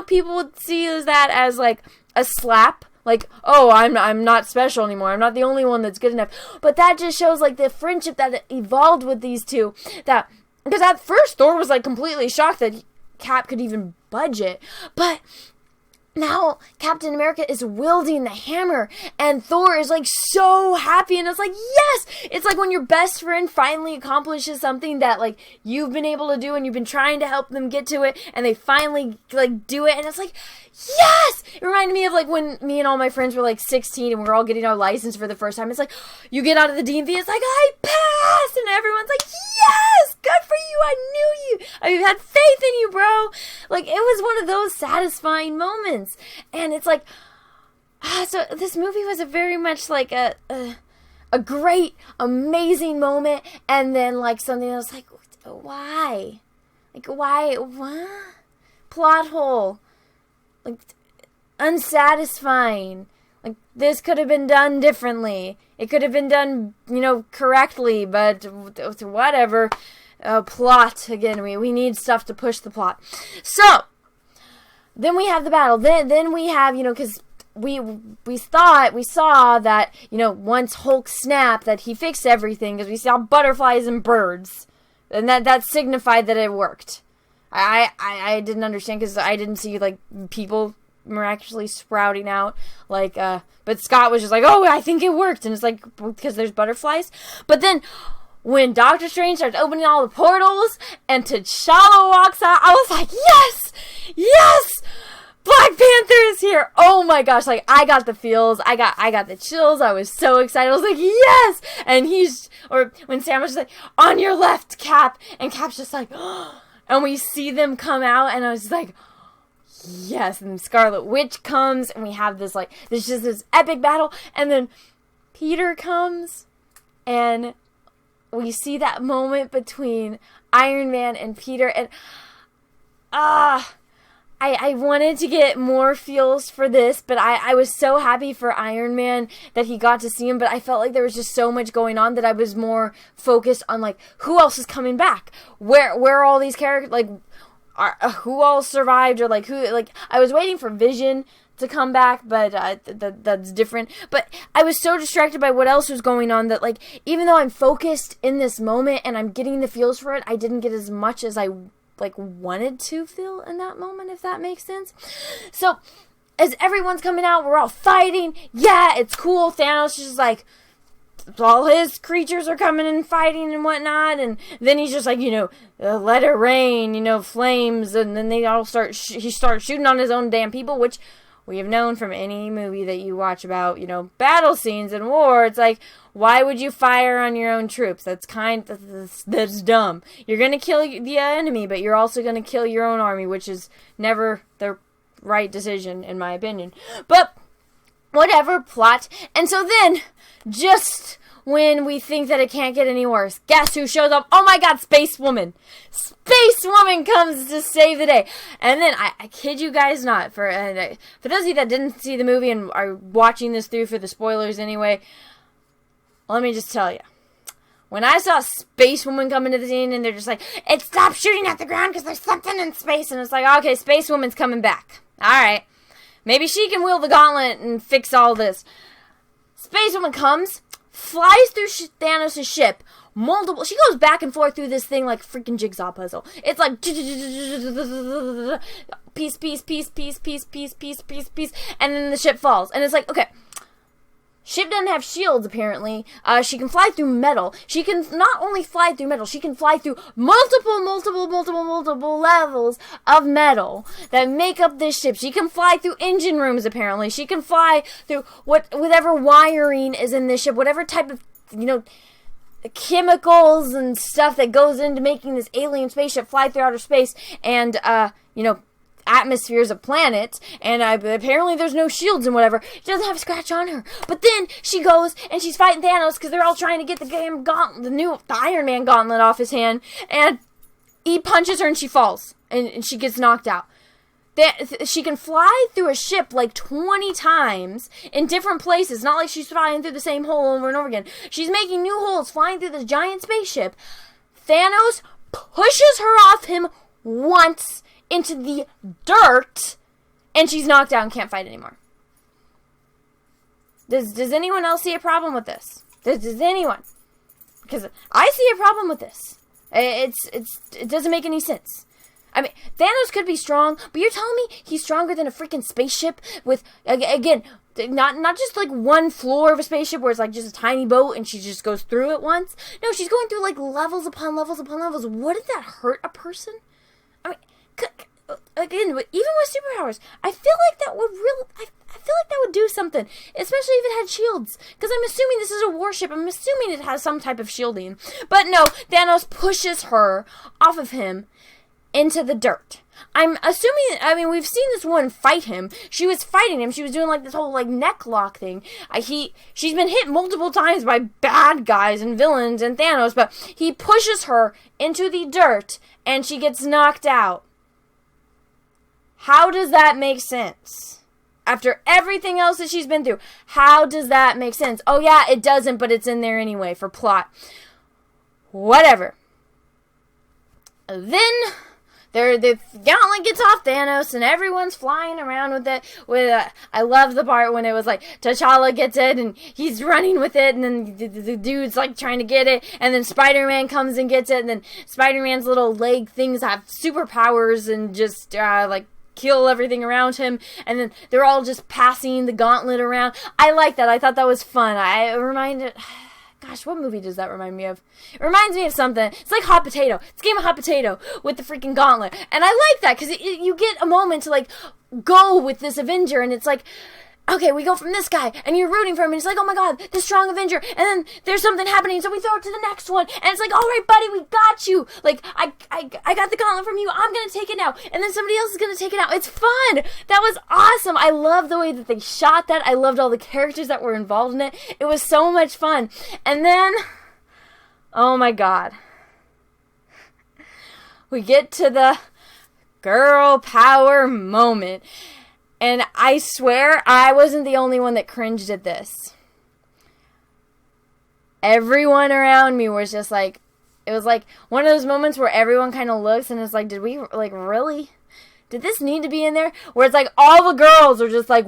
people would see that as, like, a slap. Like, oh, I'm not special anymore. I'm not the only one that's good enough. But that just shows, like, the friendship that evolved with these two. Because at first, Thor was, like, completely shocked that Cap could even budge it. But now Captain America is wielding the hammer, and Thor is like so happy, and it's like, yes! It's like when your best friend finally accomplishes something that like you've been able to do, and you've been trying to help them get to it, and they finally like do it, and it's like, yes! It reminded me of like when me and all my friends were like 16 and we were all getting our license for the first time. It's like, you get out of the DMV, it's like, I passed! And everyone's like, yes! Good for you! I knew you! I had faith in you, bro! Like, it was one of those satisfying moments. And it's like, so this movie was a very much like a great, amazing moment, and then like something that was like, why? Like, why? What? Plot hole. Like, unsatisfying. Like, this could have been done differently. It could have been done, correctly, but whatever. Plot, again, we need stuff to push the plot. So, then we have the battle. Then we have, because we saw that, once Hulk snapped, that he fixed everything, because we saw butterflies and birds. And that signified that it worked. I didn't understand, because I didn't see, like, people miraculously sprouting out, like, but Scott was just like, oh, I think it worked, and it's like, because there's butterflies. But then, when Doctor Strange starts opening all the portals, and T'Challa walks out, I was like, yes! Yes! Black Panther is here! Oh my gosh, like, I got the feels, I got the chills, I was so excited, I was like, yes! And when Sam was just like, on your left, Cap, and Cap's just like, and we see them come out, and I was just like, yes, and Scarlet Witch comes, and we have this, like, there's just this epic battle, and then Peter comes, and we see that moment between Iron Man and Peter, and, I wanted to get more feels for this, but I was so happy for Iron Man that he got to see him, but I felt like there was just so much going on that I was more focused on, like, who else is coming back? Where are all these characters, like, who all survived, or, like, who, like, I was waiting for Vision to come back, but that's different. But I was so distracted by what else was going on that, like, even though I'm focused in this moment and I'm getting the feels for it, I didn't get as much as I like wanted to feel in that moment, if that makes sense. So as everyone's coming out, we're all fighting. Yeah, it's cool. Thanos is just like, all his creatures are coming and fighting and whatnot, and then he's just like, let it rain, flames, and then they all he starts shooting on his own damn people, which we have known from any movie that you watch about, battle scenes and war. It's like, why would you fire on your own troops? That's dumb. You're going to kill the enemy, but you're also going to kill your own army, which is never the right decision, in my opinion. But, whatever, plot. And so then, just when we think that it can't get any worse, guess who shows up? Oh my god, Space Woman! Space Woman comes to save the day. And then, I kid you guys not, for those of you that didn't see the movie and are watching this through for the spoilers anyway, let me just tell you. When I saw Space Woman come into the scene and they're just like, it stopped shooting at the ground because there's something in space, and it's like, okay, Space Woman's coming back. Alright. Maybe she can wield the gauntlet and fix all this. Space Woman comes, flies through Thanos' ship, she goes back and forth through this thing like a freaking jigsaw puzzle. It's like, piece, and then the ship falls. And it's like, okay, Ship doesn't have shields, apparently. She can fly through metal. She can not only fly through metal, she can fly through multiple levels of metal that make up this ship. She can fly through engine rooms, apparently. She can fly through whatever wiring is in this ship, whatever type of, chemicals and stuff that goes into making this alien spaceship fly through outer space and, atmospheres of planets, and apparently there's no shields and whatever. She doesn't have a scratch on her. But then she goes and she's fighting Thanos because they're all trying to get the damn gauntlet, the Iron Man gauntlet off his hand, and he punches her and she falls and she gets knocked out. She can fly through a ship like 20 times in different places. Not like she's flying through the same hole over and over again. She's making new holes flying through this giant spaceship. Thanos pushes her off him once into the dirt, and she's knocked out and can't fight anymore. Does anyone else see a problem with this? Does anyone? Because I see a problem with this. It doesn't make any sense. I mean, Thanos could be strong, but you're telling me he's stronger than a freaking spaceship with, again, not just like one floor of a spaceship where it's like just a tiny boat and she just goes through it once. No, she's going through like levels upon levels upon levels. Wouldn't that hurt a person? I mean, again, even with superpowers, I feel like that would I feel like that would do something, especially if it had shields. Because I'm assuming this is a warship. I'm assuming it has some type of shielding. But no, Thanos pushes her off of him into the dirt. I'm assuming, we've seen this woman fight him. She was fighting him. She was doing like this whole like neck lock thing. She's been hit multiple times by bad guys and villains and Thanos, but he pushes her into the dirt and she gets knocked out. How does that make sense? After everything else that she's been through, how does that make sense? Oh yeah, it doesn't, but it's in there anyway for plot. Whatever. Then the gauntlet gets off Thanos and everyone's flying around with it. I love the part when it was like T'Challa gets it and he's running with it, and then the dude's like trying to get it, and then Spider-Man comes and gets it, and then Spider-Man's little leg things have superpowers and just like kill everything around him, and then they're all just passing the gauntlet around. I like that. I thought that was fun. Gosh, what movie does that remind me of? It reminds me of something. It's like Hot Potato. It's a game of Hot Potato with the freaking gauntlet. And I like that because you get a moment to like go with this Avenger, and it's like, okay, we go from this guy, and you're rooting for him, and it's like, oh my god, this strong Avenger, and then there's something happening, so we throw it to the next one, and it's like, all right, buddy, we got you, like, I got the gauntlet from you, I'm gonna take it now, and then somebody else is gonna take it out. It's fun. That was awesome. I love the way that they shot that. I loved all the characters that were involved in it. It was so much fun. And then, oh my god, we get to the girl power moment. And I swear I wasn't the only one that cringed at this. Everyone around me was just like, it was like one of those moments where everyone kind of looks and it's like, did we, like, really? Did this need to be in there? Where it's like all the girls are just like,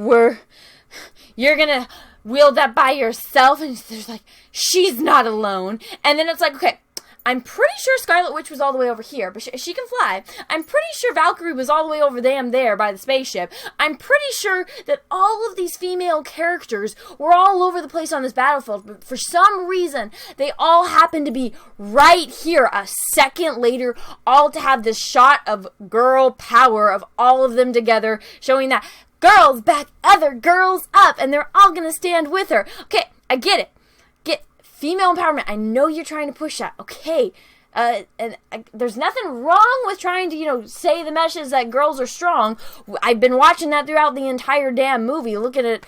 you're gonna wield that by yourself. And there's like, she's not alone. And then it's like, okay, I'm pretty sure Scarlet Witch was all the way over here, but she can fly. I'm pretty sure Valkyrie was all the way over there by the spaceship. I'm pretty sure that all of these female characters were all over the place on this battlefield, but for some reason, they all happen to be right here a second later, all to have this shot of girl power of all of them together, showing that girls back other girls up, and they're all gonna stand with her. Okay, I get it. Female empowerment. I know you're trying to push that. Okay. There's nothing wrong with trying to, say the message that girls are strong. I've been watching that throughout the entire damn movie. Looking at,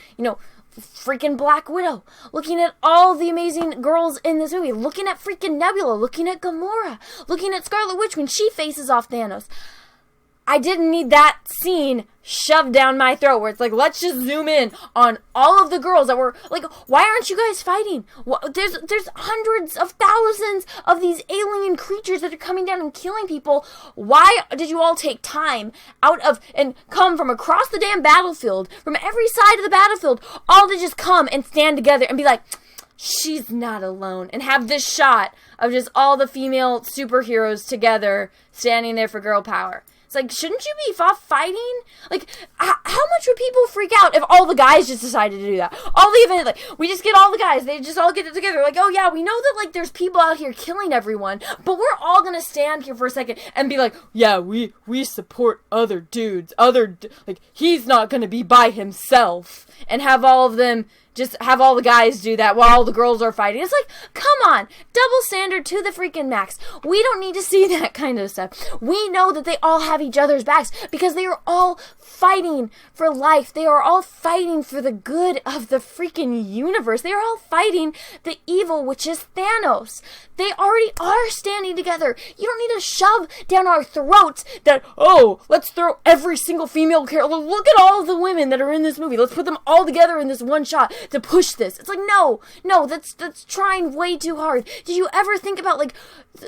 freaking Black Widow. Looking at all the amazing girls in this movie. Looking at freaking Nebula. Looking at Gamora. Looking at Scarlet Witch when she faces off Thanos. I didn't need that scene shoved down my throat where it's like, let's just zoom in on all of the girls that were like, why aren't you guys fighting? There's hundreds of thousands of these alien creatures that are coming down and killing people. Why did you all take time out of and come from across the damn battlefield, from every side of the battlefield, all to just come and stand together and be like, she's not alone, and have this shot of just all the female superheroes together standing there for girl power? It's like, shouldn't you be fighting? Like, how much would people freak out if all the guys just decided to do that? All the event, like, we just get all the guys, they just all get it together. Like, oh yeah, we know that, like, there's people out here killing everyone, but we're all gonna stand here for a second and be like, yeah, we support other dudes, like, he's not gonna be by himself, and have all of them just have all the guys do that while all the girls are fighting. It's like, come on, double standard to the freaking max. We don't need to see that kind of stuff. We know that they all have each other's backs because they are all fighting for life. They are all fighting for the good of the freaking universe. They are all fighting the evil, which is Thanos. They already are standing together. You don't need to shove down our throats that, oh, let's throw every single female character. Look at all of the women that are in this movie. Let's put them all together in this one shot to push this. It's like, no, that's trying way too hard. Did you ever think about, like,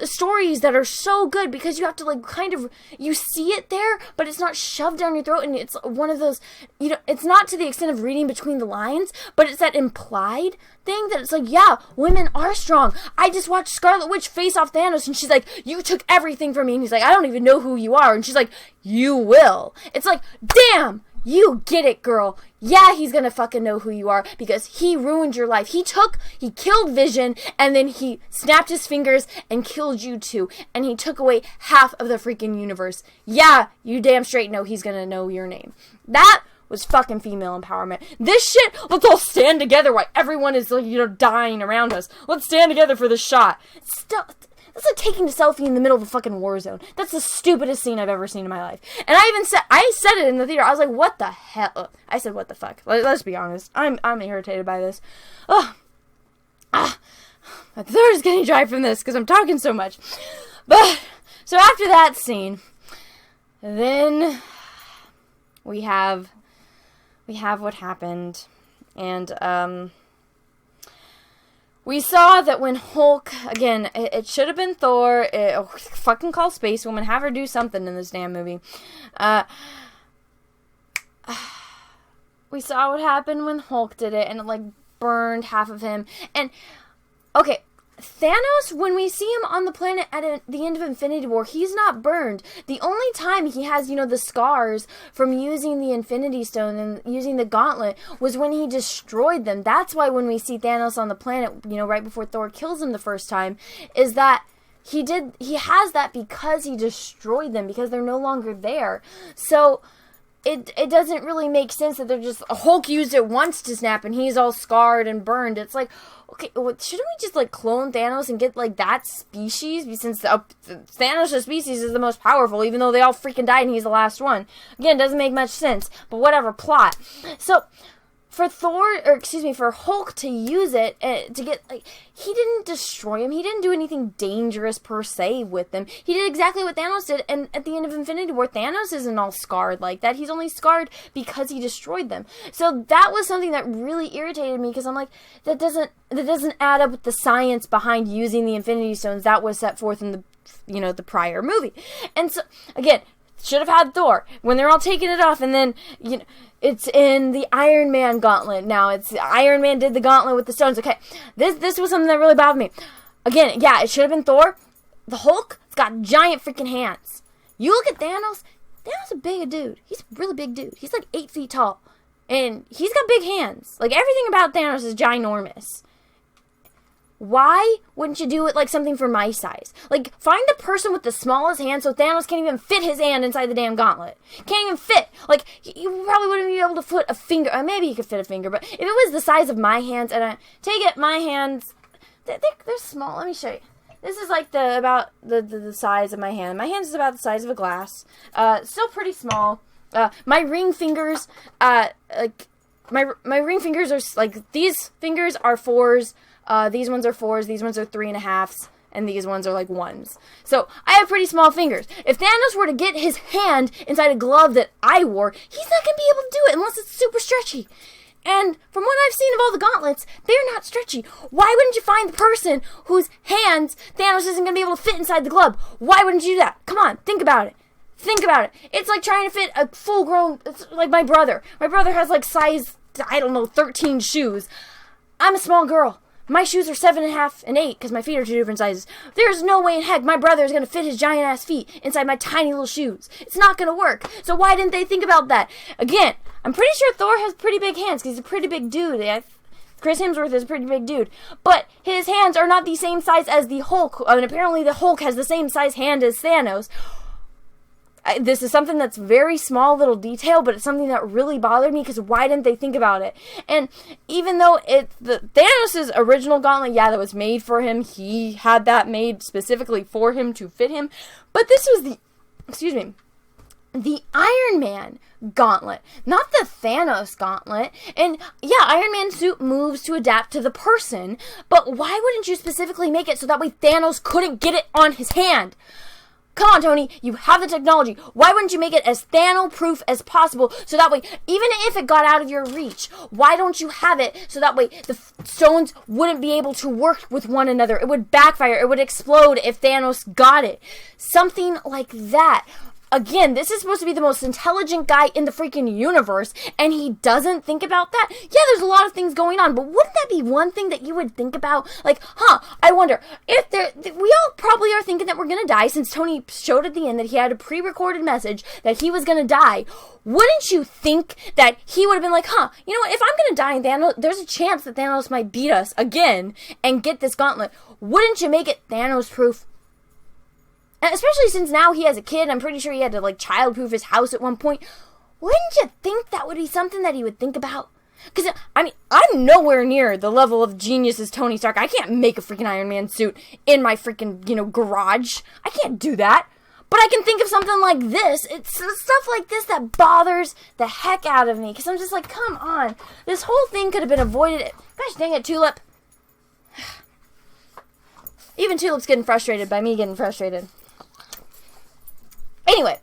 stories that are so good because you have to, like, kind of, you see it there, but it's not shoved down your throat, and it's one of those, you know, it's not to the extent of reading between the lines, but it's that implied thing that it's like, yeah, women are strong. I just watched Scarlet Witch face off Thanos, and she's like, you took everything from me, and he's like, I don't even know who you are, and she's like, you will. It's like, damn, you get it, girl. Yeah, he's gonna fucking know who you are because he ruined your life. He killed Vision, and then he snapped his fingers and killed you too, and he took away half of the freaking universe. Yeah, you damn straight know he's gonna know your name. That was fucking female empowerment. This shit, let's all stand together while everyone is, like, you know, dying around us. Let's stand together for the shot. That's like taking a selfie in the middle of a fucking war zone. That's the stupidest scene I've ever seen in my life. And I said it in the theater. I was like, what the hell? I said, what the fuck? Let's be honest. I'm irritated by this. Ugh. My throat is getting dry from this because I'm talking so much. But, so after that scene, then we have what happened. And, we saw that when Hulk, again, it should have been Thor, fucking call Space Woman, have her do something in this damn movie. We saw what happened when Hulk did it, and it, like, burned half of him. And, okay, Thanos, when we see him on the planet at the end of Infinity War, he's not burned. The only time he has, you know, the scars from using the Infinity Stone and using the gauntlet was when he destroyed them. That's why when we see Thanos on the planet, you know, right before Thor kills him the first time, is that he has that because he destroyed them, because they're no longer there. So it doesn't really make sense that they're just, Hulk used it once to snap and he's all scarred and burned. It's like, okay, well, shouldn't we just, like, clone Thanos and get, like, that species? Since Thanos' species is the most powerful, even though they all freaking died and he's the last one. Again, doesn't make much sense, but whatever, plot. So, for for Hulk to use it, to get, like, he didn't destroy him. He didn't do anything dangerous per se with them. He did exactly what Thanos did, and at the end of Infinity War, Thanos isn't all scarred like that. He's only scarred because he destroyed them. So that was something that really irritated me, because I'm like, that doesn't add up with the science behind using the Infinity Stones that was set forth in the, you know, the prior movie. And so, again, should have had Thor when they're all taking it off, and then, you know, it's in the Iron Man gauntlet now. It's Iron Man did the gauntlet with the stones. Okay, this was something that really bothered me. Again, yeah, it should have been Thor. The Hulk's got giant freaking hands. You look at Thanos. Thanos is a big dude. He's a really big dude. He's like 8 feet tall, and he's got big hands. Like, everything about Thanos is ginormous. Why wouldn't you do it like something for my size? Like, find the person with the smallest hand so Thanos can't even fit his hand inside the damn gauntlet. Can't even fit. Like, you probably wouldn't be able to fit a finger. Maybe you could fit a finger, but if it was the size of my hands, and my hands, they're small. Let me show you. This is like about the size of my hand. My hand is about the size of a glass. Still pretty small. My ring fingers, my ring fingers are, like, these fingers are 4s. These ones are 4s, these ones are 3.5s, and these ones are like 1s. So, I have pretty small fingers. If Thanos were to get his hand inside a glove that I wore, he's not going to be able to do it unless it's super stretchy. And from what I've seen of all the gauntlets, they're not stretchy. Why wouldn't you find the person whose hands Thanos isn't going to be able to fit inside the glove? Why wouldn't you do that? Come on, think about it. Think about it. It's like trying to fit a full-grown, it's like my brother. My brother has, like, size, I don't know, 13 shoes. I'm a small girl. My shoes are 7.5 and 8 because my feet are 2 different sizes. There's no way in heck my brother is going to fit his giant ass feet inside my tiny little shoes. It's not going to work. So why didn't they think about that? Again, I'm pretty sure Thor has pretty big hands because he's a pretty big dude. Chris Hemsworth is a pretty big dude. But his hands are not the same size as the Hulk. And apparently the Hulk has the same size hand as Thanos. This is something that's very small little detail, but it's something that really bothered me because why didn't they think about it? And even though Thanos' original gauntlet, yeah, that was made for him, he had that made specifically for him to fit him, but this was the Iron Man gauntlet, not the Thanos gauntlet. And yeah, Iron Man's suit moves to adapt to the person, but why wouldn't you specifically make it so that way Thanos couldn't get it on his hand? Come on, Tony, you have the technology. Why wouldn't you make it as Thanos-proof as possible so that way, even if it got out of your reach, why don't you have it so that way the stones wouldn't be able to work with one another? It would backfire. It would explode if Thanos got it. Something like that. Again, this is supposed to be the most intelligent guy in the freaking universe, and he doesn't think about that? Yeah, there's a lot of things going on, but wouldn't that be one thing that you would think about? Like, I wonder, if we all probably are thinking that we're gonna die, since Tony showed at the end that he had a pre-recorded message that he was gonna die. Wouldn't you think that he would have been like, you know what, if I'm gonna die in Thanos, there's a chance that Thanos might beat us again and get this gauntlet. Wouldn't you make it Thanos-proof? And especially since now he has a kid, I'm pretty sure he had to, like, child-proof his house at one point. Wouldn't you think that would be something that he would think about? Because, I mean, I'm nowhere near the level of genius as Tony Stark. I can't make a freaking Iron Man suit in my freaking, garage. I can't do that. But I can think of something like this. It's stuff like this that bothers the heck out of me. Because I'm just like, come on. This whole thing could have been avoided. Gosh dang it, Tulip. Even Tulip's getting frustrated by me getting frustrated. Anyway,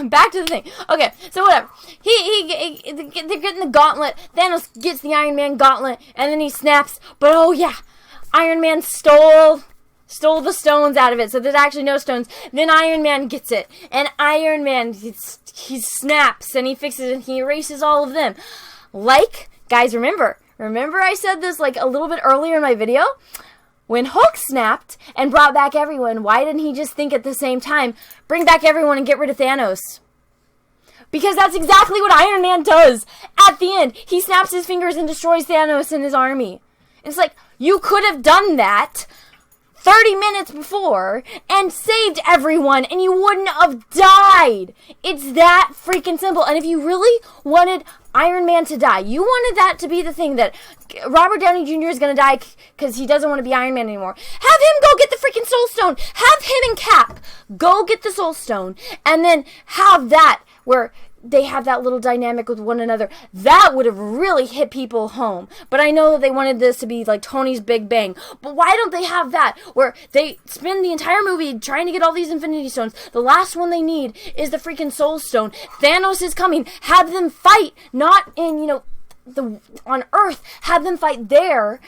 back to the thing. Okay, so whatever. They're getting the gauntlet. Thanos gets the Iron Man gauntlet, and then he snaps. But oh yeah, Iron Man stole the stones out of it, so there's actually no stones. Then Iron Man gets it, and Iron Man, he snaps, and he fixes it, and he erases all of them. Like, guys, remember I said this like a little bit earlier in my video? When Hulk snapped and brought back everyone, why didn't he just think at the same time, bring back everyone and get rid of Thanos? Because that's exactly what Iron Man does. At the end, he snaps his fingers and destroys Thanos and his army. It's like, you could have done that 30 minutes before and saved everyone and you wouldn't have died. It's that freaking simple. And if you really wanted Iron Man to die, you wanted that to be the thing that Robert Downey Jr. is going to die because he doesn't want to be Iron Man anymore. Have him go get the freaking Soul Stone. Have him and Cap go get the Soul Stone and then have that where they have that little dynamic with one another. That would have really hit people home. But I know that they wanted this to be like Tony's Big Bang. But why don't they have that where they spend the entire movie trying to get all these Infinity Stones? The last one they need is the freaking Soul Stone. Thanos is coming. Have them fight, not in, on Earth. Have them fight there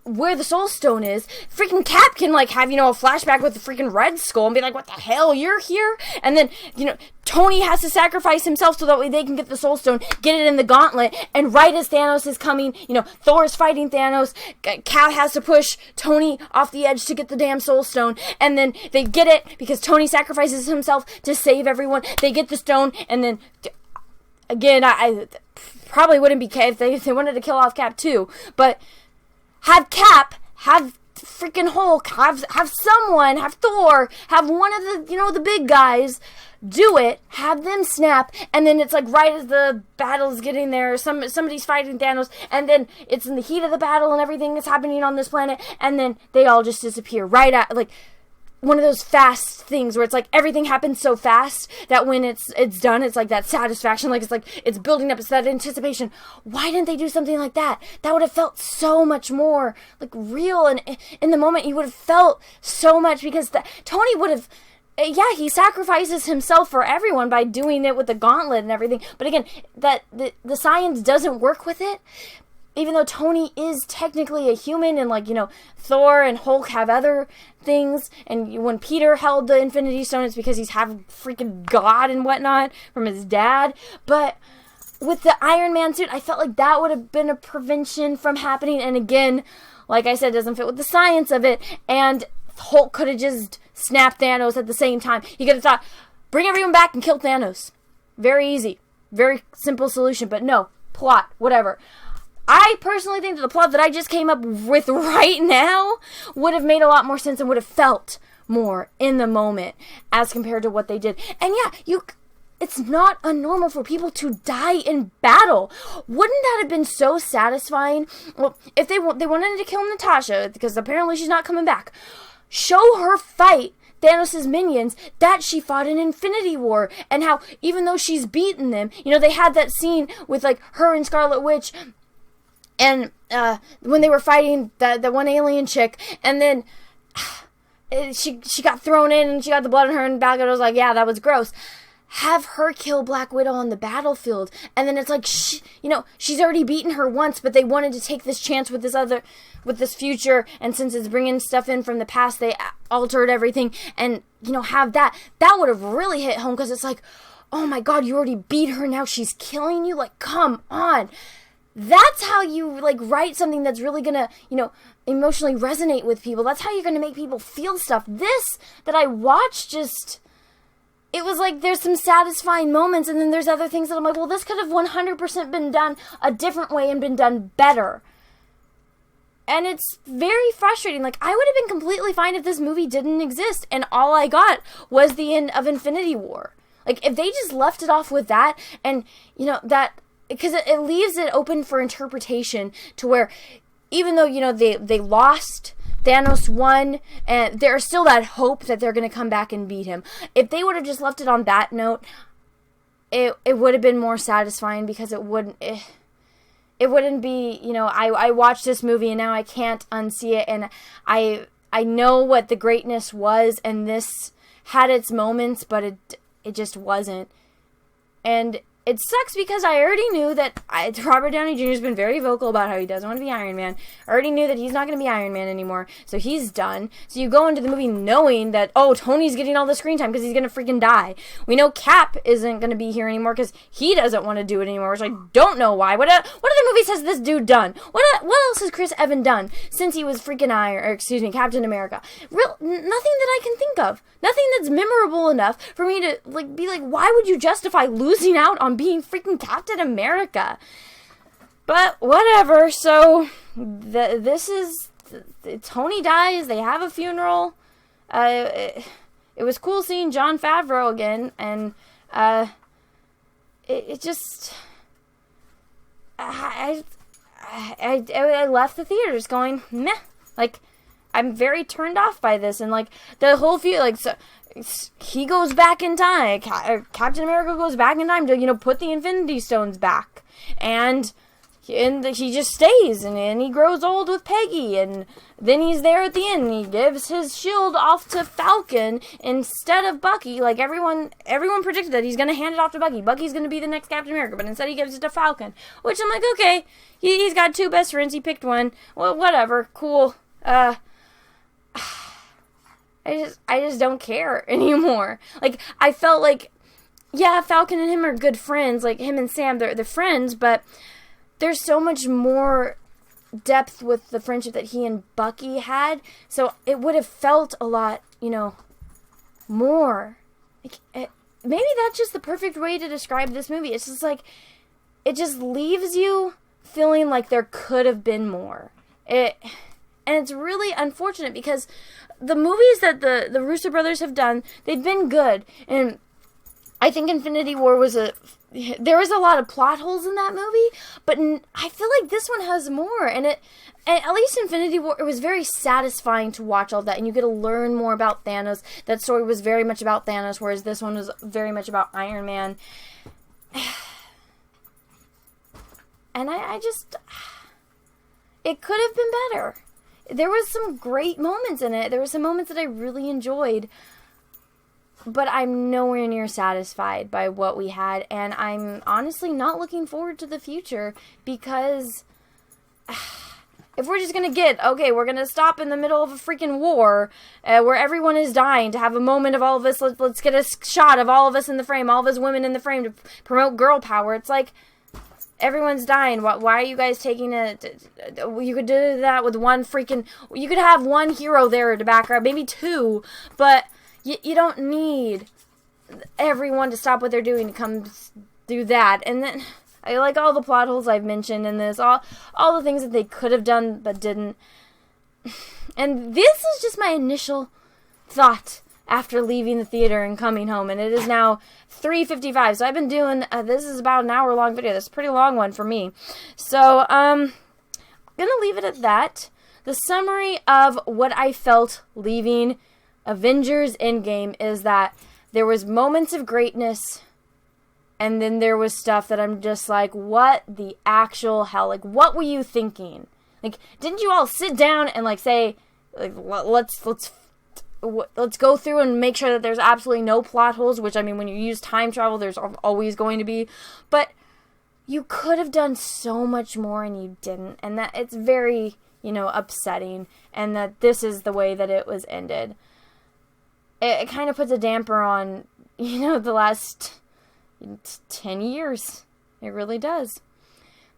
where the Soul Stone is. Freaking Cap can like have, a flashback with the freaking Red Skull and be like, what the hell, you're here? And then, Tony has to sacrifice himself so that way they can get the Soul Stone, get it in the gauntlet, and right as Thanos is coming, Thor is fighting Thanos, Cap has to push Tony off the edge to get the damn Soul Stone, and then they get it because Tony sacrifices himself to save everyone. They get the stone, and then, again, I probably wouldn't be Cap if they wanted to kill off Cap too, but have Cap, have freaking Hulk, have someone, have Thor, have one of the, the big guys do it, have them snap, and then it's like right as the battle's getting there, somebody's fighting Thanos, and then it's in the heat of the battle and everything is happening on this planet, and then they all just disappear right at, like, one of those fast things where it's like everything happens so fast that when it's done, it's like that satisfaction, like it's building up, it's that anticipation. Why didn't they do something like that? That would have felt so much more like real, and in the moment you would have felt so much because Tony would have. Yeah, he sacrifices himself for everyone by doing it with the gauntlet and everything. But again, that the science doesn't work with it. Even though Tony is technically a human and, like, Thor and Hulk have other things, and when Peter held the Infinity Stone, it's because he's half freaking God and whatnot from his dad. But with the Iron Man suit, I felt like that would have been a prevention from happening. And again, like I said, doesn't fit with the science of it, and Hulk could have just snapped Thanos at the same time. He could have thought, bring everyone back and kill Thanos. Very easy. Very simple solution, but no. Plot. Whatever. I personally think that the plot that I just came up with right now would have made a lot more sense and would have felt more in the moment as compared to what they did. And yeah, it's not unnormal for people to die in battle. Wouldn't that have been so satisfying? Well, if they wanted to kill Natasha, because apparently she's not coming back, show her fight Thanos' minions that she fought in Infinity War, and how even though she's beaten them, they had that scene with like her and Scarlet Witch, and when they were fighting the one alien chick, and then she got thrown in and she got the blood on her, and Gal Gadot was like, yeah, that was gross. Have her kill Black Widow on the battlefield, and then it's like, she's already beaten her once, but they wanted to take this chance with this future, and since it's bringing stuff in from the past, they altered everything, and, have that would have really hit home, because it's like, oh my god, you already beat her, now she's killing you, like, come on. That's how you, like, write something that's really gonna, emotionally resonate with people. That's how you're gonna make people feel stuff. This that I watched just... It was like there's some satisfying moments, and then there's other things that I'm like, well, this could have 100% been done a different way and been done better. And it's very frustrating. Like, I would have been completely fine if this movie didn't exist, and all I got was the end of Infinity War. Like, if they just left it off with that, and, that... Because it leaves it open for interpretation to where, even though, they lost... Thanos won, and there's still that hope that they're going to come back and beat him. If they would have just left it on that note, it would have been more satisfying, because it wouldn't be, I watched this movie and now I can't unsee it, and I know what the greatness was, and this had its moments, but it just wasn't. And it sucks, because I already knew that Robert Downey Jr. has been very vocal about how he doesn't want to be Iron Man. I already knew that he's not going to be Iron Man anymore, so he's done. So you go into the movie knowing that, oh, Tony's getting all the screen time because he's going to freaking die. We know Cap isn't going to be here anymore because he doesn't want to do it anymore, which I don't know why. What other movies has this dude done? What else has Chris Evans done since he was freaking Captain America? Nothing that I can think of. Nothing that's memorable enough for me to be like, why would you justify losing out on being freaking Captain America? But whatever. So this is Tony dies. They have a funeral. It was cool seeing Jon Favreau again, and it just I left the theaters going meh. Like, I'm very turned off by this, and like the whole he goes back in time. Captain America goes back in time to, put the Infinity Stones back. And he just stays, and he grows old with Peggy, and then he's there at the end, and he gives his shield off to Falcon instead of Bucky. Like, everyone predicted that he's going to hand it off to Bucky. Bucky's going to be the next Captain America, but instead he gives it to Falcon. Which I'm like, okay, he's got two best friends, he picked one. Well, whatever, cool. I just don't care anymore. Like, I felt like, yeah, Falcon and him are good friends. Like, him and Sam, they're friends, but there's so much more depth with the friendship that he and Bucky had. So it would have felt a lot, more. Like, maybe that's just the perfect way to describe this movie. It's just like, it just leaves you feeling like there could have been more. And it's really unfortunate, because the movies that the Russo brothers have done, they've been good. And I think Infinity War there was a lot of plot holes in that movie, but I feel like this one has more. And at least Infinity War, it was very satisfying to watch all that, and you get to learn more about Thanos. That story was very much about Thanos, whereas this one was very much about Iron Man. And I just... It could have been better. There was some great moments in it. There were some moments that I really enjoyed. But I'm nowhere near satisfied by what we had. And I'm honestly not looking forward to the future. Because if we're just going to we're going to stop in the middle of a freaking war where everyone is dying, to have a moment of all of us. Let's get a shot of all of us in the frame. All of us women in the frame to promote girl power. It's like... everyone's dying. Why are you guys taking it? You could do that with one freaking... You could have one hero there to back up, maybe two, but you don't need everyone to stop what they're doing to come do that. And then, I like all the plot holes I've mentioned in this, all the things that they could have done but didn't. And this is just my initial thought after leaving the theater and coming home, and it is now 3:55, so I've been doing, this is about an hour-long video. This is a pretty long one for me. So, I'm gonna leave it at that. The summary of what I felt leaving Avengers Endgame is that there was moments of greatness, and then there was stuff that I'm just like, what the actual hell? Like, what were you thinking? Like, didn't you all sit down and, like, say, like, let's go through and make sure that there's absolutely no plot holes, which, I mean, when you use time travel, there's always going to be, but you could have done so much more and you didn't, and that it's very, upsetting, and that this is the way that it was ended. It kind of puts a damper on, the last 10 years. It really does.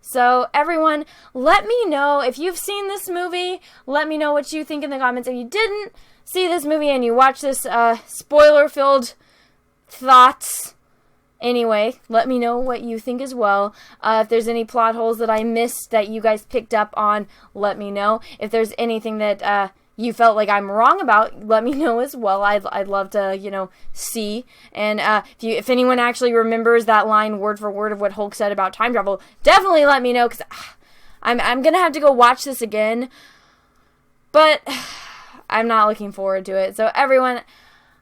So, everyone, let me know if you've seen this movie. Let me know what you think in the comments. If you didn't see this movie and you watch this spoiler-filled thoughts, anyway, let me know what you think as well. If there's any plot holes that I missed that you guys picked up on, let me know. If there's anything that you felt like I'm wrong about, let me know as well. I'd love to, see. And if anyone actually remembers that line word for word of what Hulk said about time travel, definitely let me know, because I'm gonna have to go watch this again. But I'm not looking forward to it. So everyone,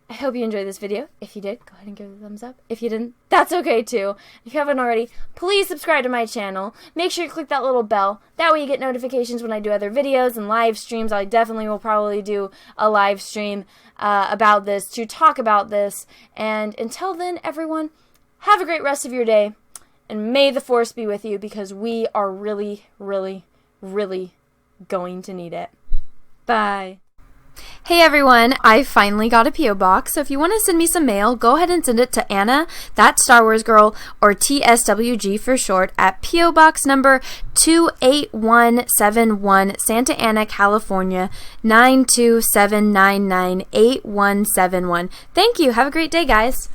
I hope you enjoyed this video. If you did, go ahead and give it a thumbs up. If you didn't, that's okay too. If you haven't already, please subscribe to my channel. Make sure you click that little bell. That way you get notifications when I do other videos and live streams. I definitely will probably do a live stream about this, to talk about this. And until then, everyone, have a great rest of your day. And may the Force be with you, because we are really, really, really going to need it. Bye. Hey everyone, I finally got a P.O. box, so if you want to send me some mail, go ahead and send it to Anna, that Star Wars girl, or TSWG for short, at P.O. Box number 28171, Santa Ana, California, 927998171. Thank you. Have a great day, guys.